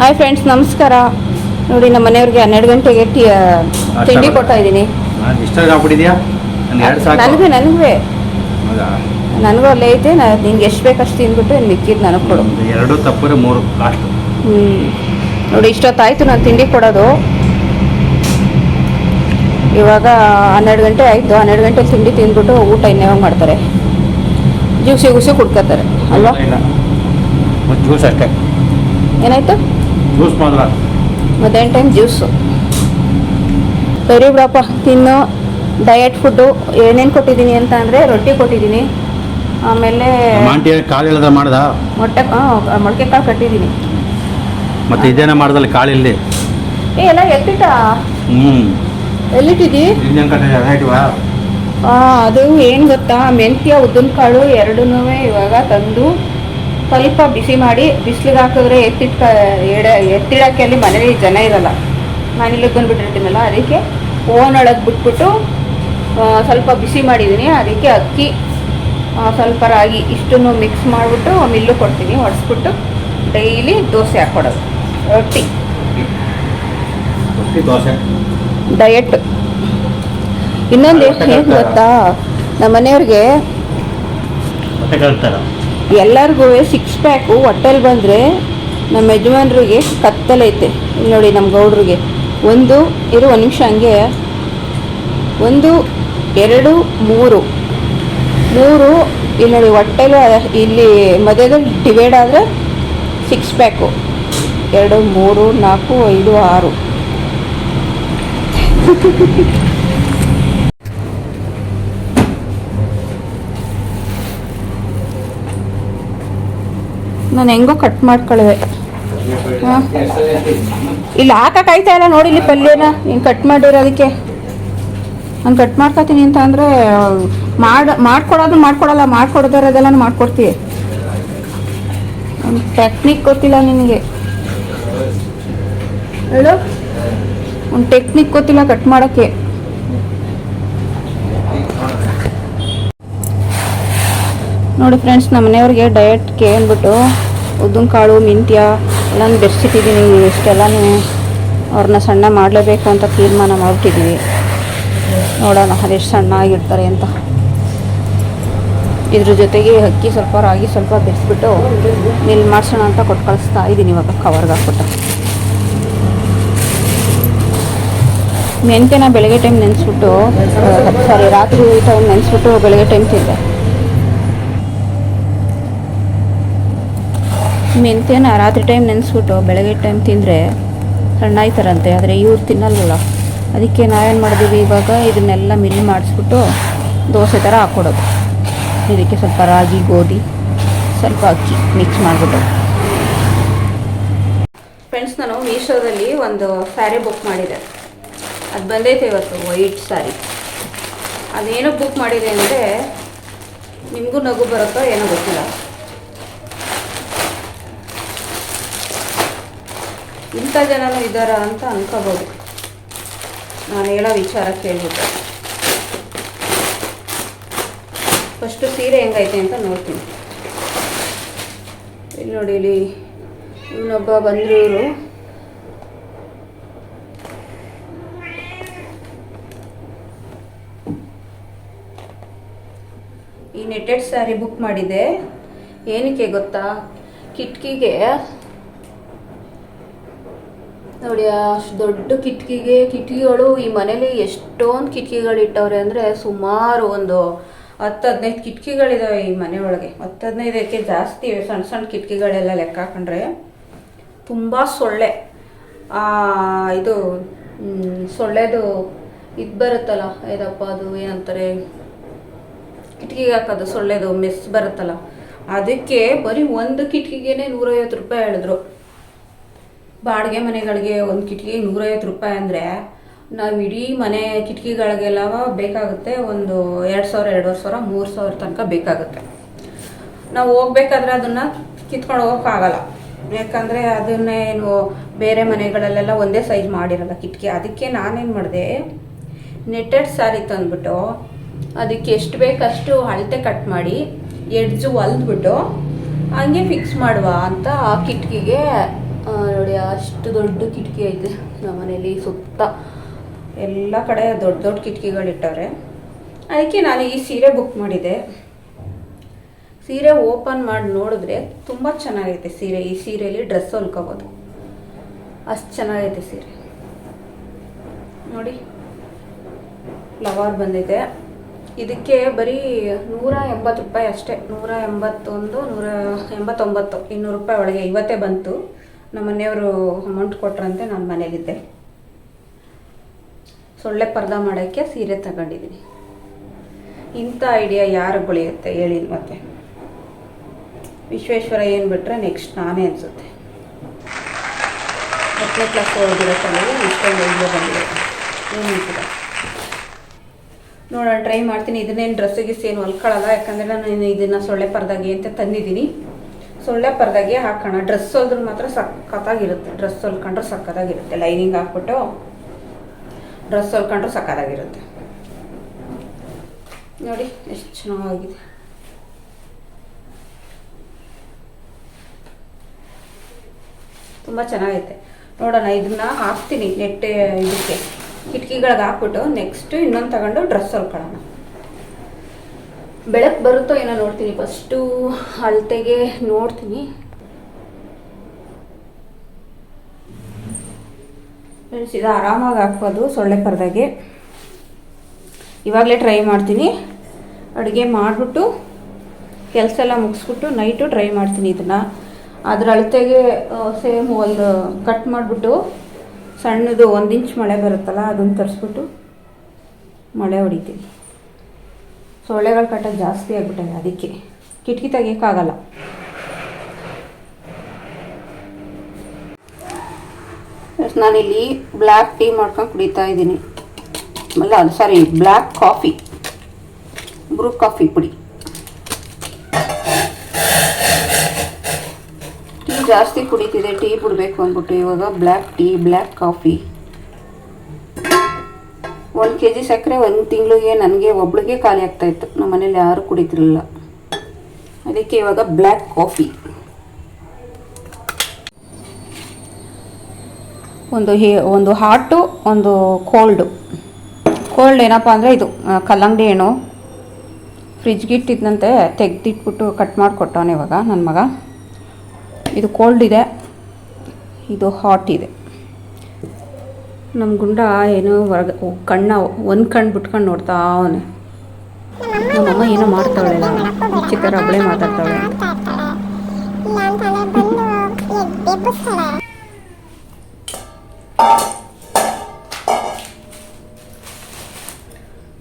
Hi friends, ನಮಸ್ಕಾರ. ನೋಡಿ, ನಮ್ಮ ಮನೆಯವ್ರಿಗೆ 12 ಗಂಟೆಗೆ ತಿಂಡಿ ಕೊಡ್ತಾ ಇದ್ದೀನಿ. ನನಗೂ ಅಲ್ಲೇ ಐತೆ. ನಿಂಗೆ ಎಷ್ಟು ಬೇಕು ಅಷ್ಟು ತಿಂದ್ಬಿಟ್ಟು ಮಿಕ್ಕಿದ್ದು ನನಗೆ ಕೊಡು. 2 ತಪ್ಪರೆ 3 ಲಾಸ್ಟ್. ನೋಡಿ, ಇಷ್ಟೊತ್ತಾಯ್ತು ನಾನು ತಿಂಡಿ ಕೊಡೋದು. ಇವಾಗ 12 ಗಂಟೆ ಆಯಿತು. 12 ಗಂಟೆ ತಿಂಡಿ ತಿಂದ್ಬಿಟ್ಟು ಊಟ ಇನ್ನೇವಾಗ ಮಾಡ್ತಾರೆ. ಜ್ಯೂಸಿ ಕುಡ್ಕೋತಾರೆ ಅಲ್ವಾ? ಜ್ಯೂಸ್ ಅಷ್ಟೇ. ಏನಾಯ್ತು? ಜ್ಯೂಸ್ ಮಾತ್ರ. ಮಧ್ಯಾಹ್ನ ಟೈಮ್ ಜ್ಯೂಸು. ಸರಿ ಬಿಡಪ್ಪ, ತಿನ್ನು. ಡಯಟ್ ಫುಡ್ಡು ಏನೇನು ಕೊಟ್ಟಿದ್ದೀನಿ ಅಂತ ಅಂದರೆ, ರೊಟ್ಟಿ ಕೊಟ್ಟಿದ್ದೀನಿ, ಆಮೇಲೆ ಕಾಳು ಇಲ್ಲದ ಮಾಡ್ದ ಮೊಳಕೆ ಕಾಳು ಕಟ್ಟಿದ್ದೀನಿ. ಮತ್ತೆ ಇದೇನ ಮಾಡ್ದಲ್ಲಿ ಕಾಳಿಲ್ಲಿ ಎಲ್ಲ ಎತ್ತಿಟ್ಟ. ಎಲ್ಲಿಟ್ಟಿದ್ದಿ? ಅದು ಏನು ಗೊತ್ತಾ, ಮೆಂತ್ಯ ಉದ್ದಿನ ಕಾಳು ಎರಡೂ ಇವಾಗ ತಂದು ಸ್ವಲ್ಪ ಬಿಸಿ ಮಾಡಿ ಬಿಸಿಲಿಗೆ ಹಾಕಿದ್ರೆ ಎತ್ತಿಡಕ್ಕೆ ಅಲ್ಲಿ ಮನೇಲಿ ಜನ ಇರಲ್ಲ. ನಾನಿಲ್ಲಿ ಬಂದುಬಿಟ್ಟಿರ್ತೀನಲ್ಲ, ಅದಕ್ಕೆ ಓವನ್ ಒಳಗೆ ಬಿಟ್ಬಿಟ್ಟು ಸ್ವಲ್ಪ ಬಿಸಿ ಮಾಡಿದ್ದೀನಿ. ಅದಕ್ಕೆ ಅಕ್ಕಿ, ಸ್ವಲ್ಪ ರಾಗಿ ಇಷ್ಟನ್ನು ಮಿಕ್ಸ್ ಮಾಡಿಬಿಟ್ಟು ಮಿಲ್ಲು ಕೊಡ್ತೀನಿ. ಒಡಿಸ್ಬಿಟ್ಟು ಡೈಲಿ ದೋಸೆ ಹಾಕ್ಕೊಡೋದು. ರೊಟ್ಟಿ ದೋಸೆ ಡಯಟ್. ಇನ್ನೊಂದು ಏನು ಗೊತ್ತಾ, ನಮ್ಮ ಮನೆಯವ್ರಿಗೆ ಎಲ್ಲರಿಗೂ 6 ಪ್ಯಾಕು ಹೊಟ್ಟೆಲಿ ಬಂದರೆ ನಮ್ಮ ಯಜಮಾನ್ರಿಗೆ ಕತ್ತಲೈತೆ. ಇಲ್ಲಿ ನೋಡಿ, ನಮ್ಮ ಗೌಡ್ರಿಗೆ ಒಂದು ನಿಮಿಷ ಹಂಗೆ 1 2 3 ಇಲ್ಲಿ ನೋಡಿ, ಹೊಟ್ಟೆಲು ಇಲ್ಲಿ ಮಧ್ಯದಲ್ಲಿ ಡಿವೈಡ್ ಆದರೆ 6 ಪ್ಯಾಕು. 2 3 4 5 6 ನಾನು ಹೆಂಗೋ ಕಟ್ ಮಾಡ್ಕೊಳ್ಳುವೆ. ಇಲ್ಲಿ ಹಾಕಕ್ಕಾಯ್ತಾ ಇಲ್ಲ ನೋಡಿ, ಇಲ್ಲಿ ಪಲ್ಯನ ಹಿಂಗೆ ಕಟ್ ಮಾಡಿರೋದಕ್ಕೆ ಹಂಗೆ ಕಟ್ ಮಾಡ್ಕೊತೀನಿ ಅಂತ ಅಂದರೆ ಮಾಡ್ಕೊಡಲ್ಲ, ಮಾಡ್ಕೊಡ್ದಿರೋದೆಲ್ಲ ಮಾಡ್ಕೊಡ್ತೀವಿ. ಒಂದು ಟೆಕ್ನಿಕ್ ಗೊತ್ತಿಲ್ಲ ನಿನಗೆ, ಹೇಳು. ಒಂದು ಟೆಕ್ನಿಕ್ ಗೊತ್ತಿಲ್ಲ ಕಟ್ ಮಾಡೋಕ್ಕೆ. ನೋಡಿ ಫ್ರೆಂಡ್ಸ್, ನಮ್ಮ ಮನೆಯವ್ರಿಗೆ ಡಯಟ್ಗೆ ಅಂದ್ಬಿಟ್ಟು ಉದ್ದಿನ ಕಾಳು, ಮೆಂತ್ಯ ಎಲ್ಲನೂ ಬೆರೆಸಿಟ್ಟಿದ್ದೀನಿ. ಇಷ್ಟೆಲ್ಲನೂ ಅವ್ರನ್ನ ಸಣ್ಣ ಮಾಡಲೇಬೇಕು ಅಂತ ತೀರ್ಮಾನ ಮಾಡಿಬಿಟ್ಟಿದ್ದೀವಿ. ನೋಡೋಣ ಅದೆಷ್ಟು ಸಣ್ಣ ಆಗಿರ್ತಾರೆ ಅಂತ. ಇದ್ರ ಜೊತೆಗೆ ಅಕ್ಕಿ ಸ್ವಲ್ಪ, ರಾಗಿ ಸ್ವಲ್ಪ ಬೆರೆಸ್ಬಿಟ್ಟು ಮಿಲ್ ಮಾಡಿಸೋಣ ಅಂತ ಕೊಟ್ಟು ಕಳಿಸ್ತಾ ಇದ್ದೀನಿ. ಇವಾಗ ಕವರ್ಗೆ ಹಾಕ್ಬಿಟ್ಟು ಮೆಂತ್ಯನ ಬೆಳಗ್ಗೆ ಟೈಮ್ ನೆನೆಸ್ಬಿಟ್ಟು, ರಾತ್ರಿ ಟೈಮ್ ನೆನೆಸ್ಬಿಟ್ಟು ಬೆಳಗ್ಗೆ ಟೈಮ್ ತಿಂದೆ. ಮೆಂತ್ಯನ ರಾತ್ರಿ ಟೈಮ್ ನೆನೆಸ್ಬಿಟ್ಟು ಬೆಳಗ್ಗೆ ಟೈಮ್ ತಿಂದರೆ ಸಣ್ಣ ಆಯ್ತಾರಂತೆ. ಆದರೆ ಇವ್ರು ತಿನ್ನಲ್ವಲ್ಲ, ಅದಕ್ಕೆ ನಾವೇನು ಮಾಡಿದ್ದೀವಿ, ಇವಾಗ ಇದನ್ನೆಲ್ಲ ಮಿಲ್ ಮಾಡಿಸ್ಬಿಟ್ಟು ದೋಸೆ ಥರ ಹಾಕ್ಕೊಡೋದು. ಇದಕ್ಕೆ ಸ್ವಲ್ಪ ರಾಗಿ, ಗೋಧಿ, ಸ್ವಲ್ಪ ಅಕ್ಕಿ ಮಿಕ್ಸ್ ಮಾಡಿಬಿಟ್ಟು. ಫ್ರೆಂಡ್ಸ್, ನಾನು ಮೀಶೋದಲ್ಲಿ ಒಂದು ಸ್ಯಾರಿ ಬುಕ್ ಮಾಡಿದೆ. ಅದು ಬಂದೈತೆ ಇವತ್ತು, ವೈಟ್ ಸ್ಯಾರಿ. ಅದೇನೋ ಬುಕ್ ಮಾಡಿದೆ ಅಂದರೆ ನಿಮಗೂ ನಗು ಬರುತ್ತೋ ಏನೋ ಗೊತ್ತಿಲ್ಲ. ಇಂಥ ಜನನೂ ಇದ್ದಾರ ಅಂತ ಅನ್ಕೋಬೋದು ನಾನು ಹೇಳೋ ವಿಚಾರ ಕೇಳ್ಬಿಟ್ಟು. ಫಸ್ಟು ಸೀರೆ ಹೆಂಗೈತೆ ಅಂತ ನೋಡ್ತೀನಿ. ಇಲ್ಲಿ ನೋಡಿ, ಇಲ್ಲಿ ಇನ್ನೊಬ್ಬ ಬಂದರು. ಇವರು ಈ ನೆಟ್ಟೆಡ್ ಸ್ಯಾರಿ ಬುಕ್ ಮಾಡಿದೆ. ಏನಕ್ಕೆ ಗೊತ್ತಾ, ಕಿಟಕಿಗೆ ನೋಡಿ, ಅಷ್ಟು ದೊಡ್ಡ ಕಿಟಕಿಗಳು ಈ ಮನೇಲಿ ಎಷ್ಟೊಂದು ಕಿಟಕಿಗಳು ಇಟ್ಟವ್ರೆ ಅಂದರೆ ಸುಮಾರು ಒಂದು 10-15 ಕಿಟಕಿಗಳಿದಾವೆ ಈ ಮನೆ ಒಳಗೆ. 10-15ಕ್ಕೆ ಜಾಸ್ತಿ ಇವೆ. ಸಣ್ಣ ಸಣ್ಣ ಕಿಟಕಿಗಳೆಲ್ಲ ಲೆಕ್ಕ ಹಾಕೊಂಡ್ರೆ ತುಂಬ ಸೊಳ್ಳೆ. ಇದು ಸೊಳ್ಳೆದು ಇದು ಬರುತ್ತಲ್ಲ, ಇದಪ್ಪ ಅದು ಏನಂತಾರೆ, ಕಿಟಕಿಗೆ ಹಾಕೋದು ಸೊಳ್ಳೆದು ಮೆಸ್ ಬರುತ್ತಲ್ಲ, ಅದಕ್ಕೆ ಬರೀ ಒಂದು ಕಿಟಕಿಗೆ 150 ರೂಪಾಯಿ ಹೇಳಿದ್ರು. ಬಾಡಿಗೆ ಮನೆಗಳಿಗೆ ಒಂದು ಕಿಟಕಿಗೆ 150 ರೂಪಾಯಿ ಅಂದರೆ ನಾವು ಇಡೀ ಮನೆ ಕಿಟಕಿಗಳಿಗೆಲ್ಲ ಬೇಕಾಗುತ್ತೆ ಒಂದು 2000, 2500, 3000 ತನಕ ಬೇಕಾಗುತ್ತೆ. ನಾವು ಹೋಗ್ಬೇಕಾದ್ರೆ ಅದನ್ನು ಕಿತ್ಕೊಂಡು ಹೋಗೋಕ್ಕಾಗಲ್ಲ. ಯಾಕಂದರೆ ಅದನ್ನೇನು ಬೇರೆ ಮನೆಗಳಲ್ಲೆಲ್ಲ ಒಂದೇ ಸೈಜ್ ಮಾಡಿರಲ್ಲ ಕಿಟಕಿ. ಅದಕ್ಕೆ ನಾನೇನು ಮಾಡಿದೆ, ನೆಟ್ಟೆಡ್ ಸ್ಯಾರಿ ತಂದುಬಿಟ್ಟು ಅದಕ್ಕೆ ಎಷ್ಟು ಬೇಕಷ್ಟು ಅಳತೆ ಕಟ್ ಮಾಡಿ ಎಡ್ಜು ಹೊಲ್ದ್ಬಿಟ್ಟು ಹಂಗೆ ಫಿಕ್ಸ್ ಮಾಡುವ ಅಂತ ಆ ಕಿಟಕಿಗೆ ನೋಡಿ ಅಷ್ಟು ದೊಡ್ಡ ಕಿಟಕಿ ಐತೆ ನಮ್ಮ ಮನೇಲಿ. ಸುತ್ತ ಎಲ್ಲ ಕಡೆ ದೊಡ್ಡ ದೊಡ್ಡ ಕಿಟಕಿಗಳಿಟ್ಟವ್ರೆ. ಅದಕ್ಕೆ ನಾನು ಈ ಸೀರೆ ಬುಕ್ ಮಾಡಿದೆ. ಸೀರೆ ಓಪನ್ ಮಾಡಿ ನೋಡಿದ್ರೆ ತುಂಬ ಚೆನ್ನಾಗೈತೆ ಸೀರೆ. ಈ ಸೀರೆಯಲ್ಲಿ ಡ್ರೆಸ್ ಹೊಲ್ಕೋಬೋದು, ಅಷ್ಟು ಚೆನ್ನಾಗೈತೆ ಸೀರೆ. ನೋಡಿ ಫ್ಲವರ್ ಬಂದಿದೆ. ಇದಕ್ಕೆ ಬರೀ 180 ರೂಪಾಯಿ ಅಷ್ಟೇ. 181, 189, 200 ರೂಪಾಯಿ ಒಳಗೆ ಇವತ್ತೇ ಬಂತು. ನಮ್ಮ ಮನೆಯವರು ಅಮೌಂಟ್ ಕೊಟ್ರಂತೆ, ನಾನು ಮನೇಲಿದ್ದೆ. ಸೊಳ್ಳೆ ಪರ್ದ ಮಾಡೋಕ್ಕೆ ಸೀರೆ ತಗೊಂಡಿದ್ದೀನಿ. ಇಂಥ ಐಡಿಯಾ ಯಾರು ಬೆಳೆಯುತ್ತೆ ಹೇಳಿ ಮತ್ತೆ? ವಿಶ್ವೇಶ್ವರ ಏನು ಬಿಟ್ಟರೆ ನೆಕ್ಸ್ಟ್ ನಾನೇ ಅನಿಸುತ್ತೆ. 10ನೇ ಕ್ಲಾಸ್ ಓದಿರೋ ತಲೆಗೆ ಇಷ್ಟೊಂದು ಐಡಿಯಾ ಬಂದಿದೆ. ಏನು ಅನ್ಸುತ್ತೆ ನೋಡೋಣ, ಟ್ರೈ ಮಾಡ್ತೀನಿ. ಇದನ್ನೇನು ಡ್ರೆಸ್ಸಿಗೆ ಏನು ಹೊಲ್ಕೊಳ್ಳಲ್ಲ, ಯಾಕಂದರೆ ನಾನು ಇದನ್ನು ಸೊಳ್ಳೆ ಪರ್ದಾಗೆ ಅಂತ ತಂದಿದ್ದೀನಿ. ಸೊಳ್ಳೆ ಪರ್ದಾಗೆ ಹಾಕೋಣ. ಡ್ರೆಸ್ ಹೊಲ್ದ್ರೆ ಮಾತ್ರ ಸಕ್ಕತ್ತಾಗಿರುತ್ತೆ. ಡ್ರೆಸ್ ಹೊಲ್ಕೊಂಡ್ರೆ ಸಕ್ಕತ್ತಾಗಿರುತ್ತೆ. ಲೈನಿಂಗ್ ಹಾಕ್ಬಿಟ್ಟು ಡ್ರೆಸ್ ಹೊಲ್ಕೊಂಡ್ರೆ ಸಕ್ಕತ್ತಾಗಿರುತ್ತೆ. ನೋಡಿ ಎಷ್ಟು ಚೆನ್ನಾಗಿದೆ. ತುಂಬ ಚೆನ್ನಾಗೈತೆ. ನೋಡೋಣ, ಇದನ್ನ ಹಾಕ್ತೀನಿ ನೆಟ್ಟೆ ಇದಕ್ಕೆ ಕಿಟಕಿಗಳಿಗೆ ಹಾಕ್ಬಿಟ್ಟು ನೆಕ್ಸ್ಟ್ ಇನ್ನೊಂದು ತಗೊಂಡು ಡ್ರೆಸ್ ಹೊಲ್ಕೊಳ್ಳೋಣ. ಬೆಳಕು ಬರುತ್ತೋ ಏನೋ ನೋಡ್ತೀನಿ. ಫಸ್ಟು ಅಳತೆಗೆ ನೋಡ್ತೀನಿ. ಫ್ರೆಂಡ್ಸ್, ಇದು ಆರಾಮಾಗಿ ಹಾಕ್ಬೋದು ಸೊಳ್ಳೆ ಪರ್ದಾಗೆ. ಇವಾಗಲೇ ಟ್ರೈ ಮಾಡ್ತೀನಿ. ಅಡುಗೆ ಮಾಡಿಬಿಟ್ಟು ಕೆಲಸ ಎಲ್ಲ ಮುಗಿಸ್ಬಿಟ್ಟು ನೈಟು ಟ್ರೈ ಮಾಡ್ತೀನಿ ಇದನ್ನು. ಅದ್ರ ಅಳತೆಗೆ ಸೇಮ್ ಒಂದು ಕಟ್ ಮಾಡಿಬಿಟ್ಟು ಸಣ್ಣದು 1 ಇಂಚ್ ಮಳೆ ಬರುತ್ತಲ್ಲ ಅದನ್ನು ತರಿಸ್ಬಿಟ್ಟು ಮಳೆ ಹೊಡಿತೀನಿ. ಸೊಳ್ಳೆಗಳ ಕಾಟ ಜಾಸ್ತಿ ಆಗಿಬಿಟ್ಟೆ, ಅದಕ್ಕೆ ಕಿಟಕಿ ತೆಗಿಯೋಕ್ಕಾಗಲ್ಲ. ನಾನಿಲ್ಲಿ ಬ್ಲ್ಯಾಕ್ ಟೀ ಮಾಡ್ಕೊಂಡು ಕುಡಿತಾ ಇದ್ದೀನಿ. ಅಲ್ಲ ಸಾರಿ, ಬ್ಲ್ಯಾಕ್ ಕಾಫಿ, ಬ್ರೂ ಕಾಫಿ ಪುಡಿ. ಟೀ ಜಾಸ್ತಿ ಕುಡಿತಿದೆ, ಟೀ ಬಿಡಬೇಕು ಅಂದ್ಬಿಟ್ಟು ಇವಾಗ black tea, black coffee. 1 kg ಸಕ್ಕರೆ 1 ತಿಂಗಳಿಗೆ ನನಗೆ ಒಬ್ಳಿಗೆ ಖಾಲಿ ಆಗ್ತಾಯಿತ್ತು. ನಮ್ಮ ಮನೇಲಿ ಯಾರೂ ಕುಡಿತಿರಲಿಲ್ಲ. ಅದಕ್ಕೆ ಇವಾಗ ಬ್ಲ್ಯಾಕ್ ಕಾಫಿ. ಒಂದು ಹಾಟು, ಒಂದು ಕೋಲ್ಡ್ ಏನಪ್ಪ ಅಂದರೆ ಇದು ಕಲ್ಲಂಗಡಿ ಹಣ್ಣು ಫ್ರಿಜ್ಗೆ ಇಟ್ಟಿದ್ದಂತೆ ತೆಗೆದಿಟ್ಬಿಟ್ಟು ಕಟ್ ಮಾಡಿಕೊಟ್ಟವನೆ ಇವಾಗ ನನ್ನ ಮಗ. ಇದು ಕೋಲ್ಡ್ ಇದೆ, ಇದು ಹಾಟ್ ಇದೆ. ನಮ್ಮ ಗುಂಡ ಏನೋ ಹೊರಗೆ ಒಂದು ಕಣ್ಣು ಬಿಟ್ಕೊಂಡು ನೋಡ್ತಾ ಅವನೇ. ನಮ್ಮಮ್ಮ ಏನೋ ಮಾಡ್ತಾವಳೆ, ಚಿಕ್ಕ ಹಬ್ಬಳೆ ಮಾತಾಡ್ತಾವಳೆ ಅಂತ.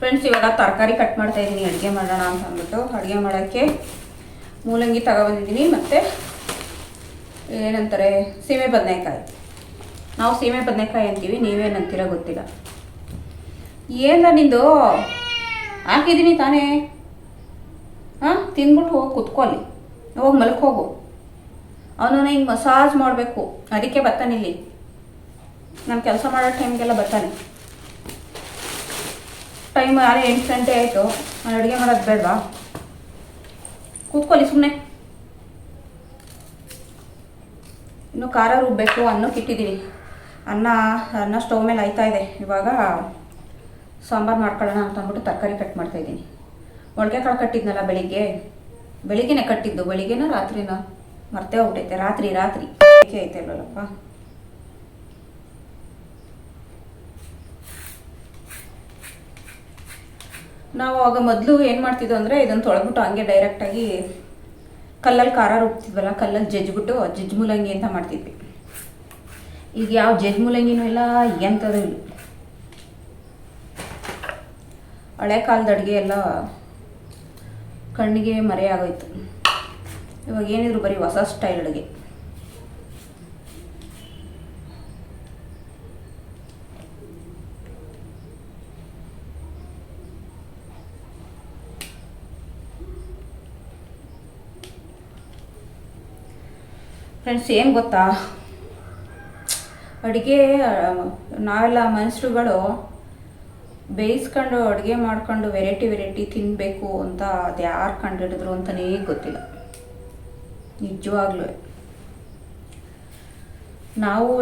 ಫ್ರೆಂಡ್ಸ್, ಇವಾಗ ತರಕಾರಿ ಕಟ್ ಮಾಡ್ತಾ ಇದ್ದೀನಿ ಅಡುಗೆ ಮಾಡೋಣ ಅಂತ ಅಂದ್ಬಿಟ್ಟು. ಅಡುಗೆ ಮಾಡೋಕ್ಕೆ ಮೂಲಂಗಿ ತಗೊಬಂದಿದ್ದೀನಿ, ಮತ್ತು ಏನಂತಾರೆ ಸೀಮೆ ಬದನೆಕಾಯಿ. ನಾವು ಸೀಮೆ ಬದನೆಕಾಯಿ ಅಂತೀವಿ, ನೀವೇನಂತೀರ ಗೊತ್ತಿಲ್ಲ. ಏನ ನಿಂದು ಹಾಕಿದ್ದೀನಿ ತಾನೇ? ಹಾಂ, ತಿಂದ್ಬಿಟ್ಟು ಹೋಗಿ ಕುತ್ಕೊಳ್ಳಿ, ಹೋಗಿ ಮಲ್ಕೋಗು. ಅವನನ್ನ ಹಿಂಗೆ ಮಸಾಜ್ ಮಾಡಬೇಕು. ಅದಕ್ಕೆ ಬರ್ತಾನೆ ಇಲ್ಲಿ, ನಾನು ಕೆಲಸ ಮಾಡೋ ಟೈಮ್ಗೆಲ್ಲ ಬರ್ತಾನೆ. ಟೈಮ್ 8 ಗಂಟೆ ಆಯಿತು, ನಾನು ಅಡುಗೆ ಮಾಡೋದು ಬೇಡವಾ? ಕೂತ್ಕೊಳ್ಳಿ ಸುಮ್ಮನೆ. ಇನ್ನು ಖಾರ ರುಬ್ಬಬೇಕು. ಅನ್ನಕ್ಕೆ ಇಟ್ಟಿದ್ದೀನಿ. ಅನ್ನ ಸ್ಟವ್ ಮೇಲೆ ಆಯ್ತಾ ಇದೆ. ಇವಾಗ ಸಾಂಬಾರು ಮಾಡ್ಕೊಳ್ಳೋಣ ಅಂತ ಅಂದ್ಬಿಟ್ಟು ತರಕಾರಿ ಕಟ್ ಮಾಡ್ತಾಯಿದ್ದೀನಿ. ಮೊಳಕೆ ಕಾಳು ಕಟ್ಟಿದ್ನಲ್ಲ ಬೆಳಿಗ್ಗೆನೇ ಕಟ್ಟಿದ್ದು. ಬೆಳಿಗ್ಗೆನ ರಾತ್ರಿನ ಮರ್ತೇ ಹೋಗ್ಬಿಟ್ಟೈತೆ. ರಾತ್ರಿ ಐತೆ ಅಲ್ಲಪ್ಪ. ನಾವು ಆವಾಗ ಮೊದಲು ಏನು ಮಾಡ್ತಿದ್ದೋ ಅಂದರೆ ಇದನ್ನು ತೊಳೆದ್ಬಿಟ್ಟು ಹಂಗೆ ಡೈರೆಕ್ಟಾಗಿ ಕಲ್ಲಲ್ಲಿ ಖಾರ ರುಬ್ತಿದ್ವಲ್ಲ, ಕಲ್ಲಲ್ಲಿ ಜಜ್ಜಿಬಿಟ್ಟು ಜಜ್ಜು ಮೂಲಂಗಿ ಅಂತ ಮಾಡ್ತಿದ್ವಿ. ಈಗ ಯಾವ ಜಜ್ಜು ಮೂಲಂಗಿನೂ ಇಲ್ಲ, ಎಂಥದ್ದು ಇಲ್ಲ. ಹಳೆ ಕಾಲದ ಅಡುಗೆ ಎಲ್ಲ ಕಣ್ಣಿಗೆ ಮರೆಯಾಗೋಯ್ತು. ಇವಾಗ ಏನಿದ್ರು ಬರೀ ಹೊಸ ಸ್ಟೈಲ್ ಅಡುಗೆ. ಫ್ರೆಂಡ್ಸ್, ಏನು ಗೊತ್ತಾ, ಅಡುಗೆ ನಾವೆಲ್ಲ ಮನುಷ್ಯರುಗಳು ಬೇಯಿಸ್ಕೊಂಡು ಅಡುಗೆ ಮಾಡ್ಕೊಂಡು ವೆರೈಟಿ ತಿನ್ನಬೇಕು ಅಂತ ಅದು ಯಾರು ಕಂಡುಹಿಡಿದ್ರು ಅಂತಲೇ ಗೊತ್ತಿಲ್ಲ ನಿಜವಾಗ್ಲೂ. ನಾವೂ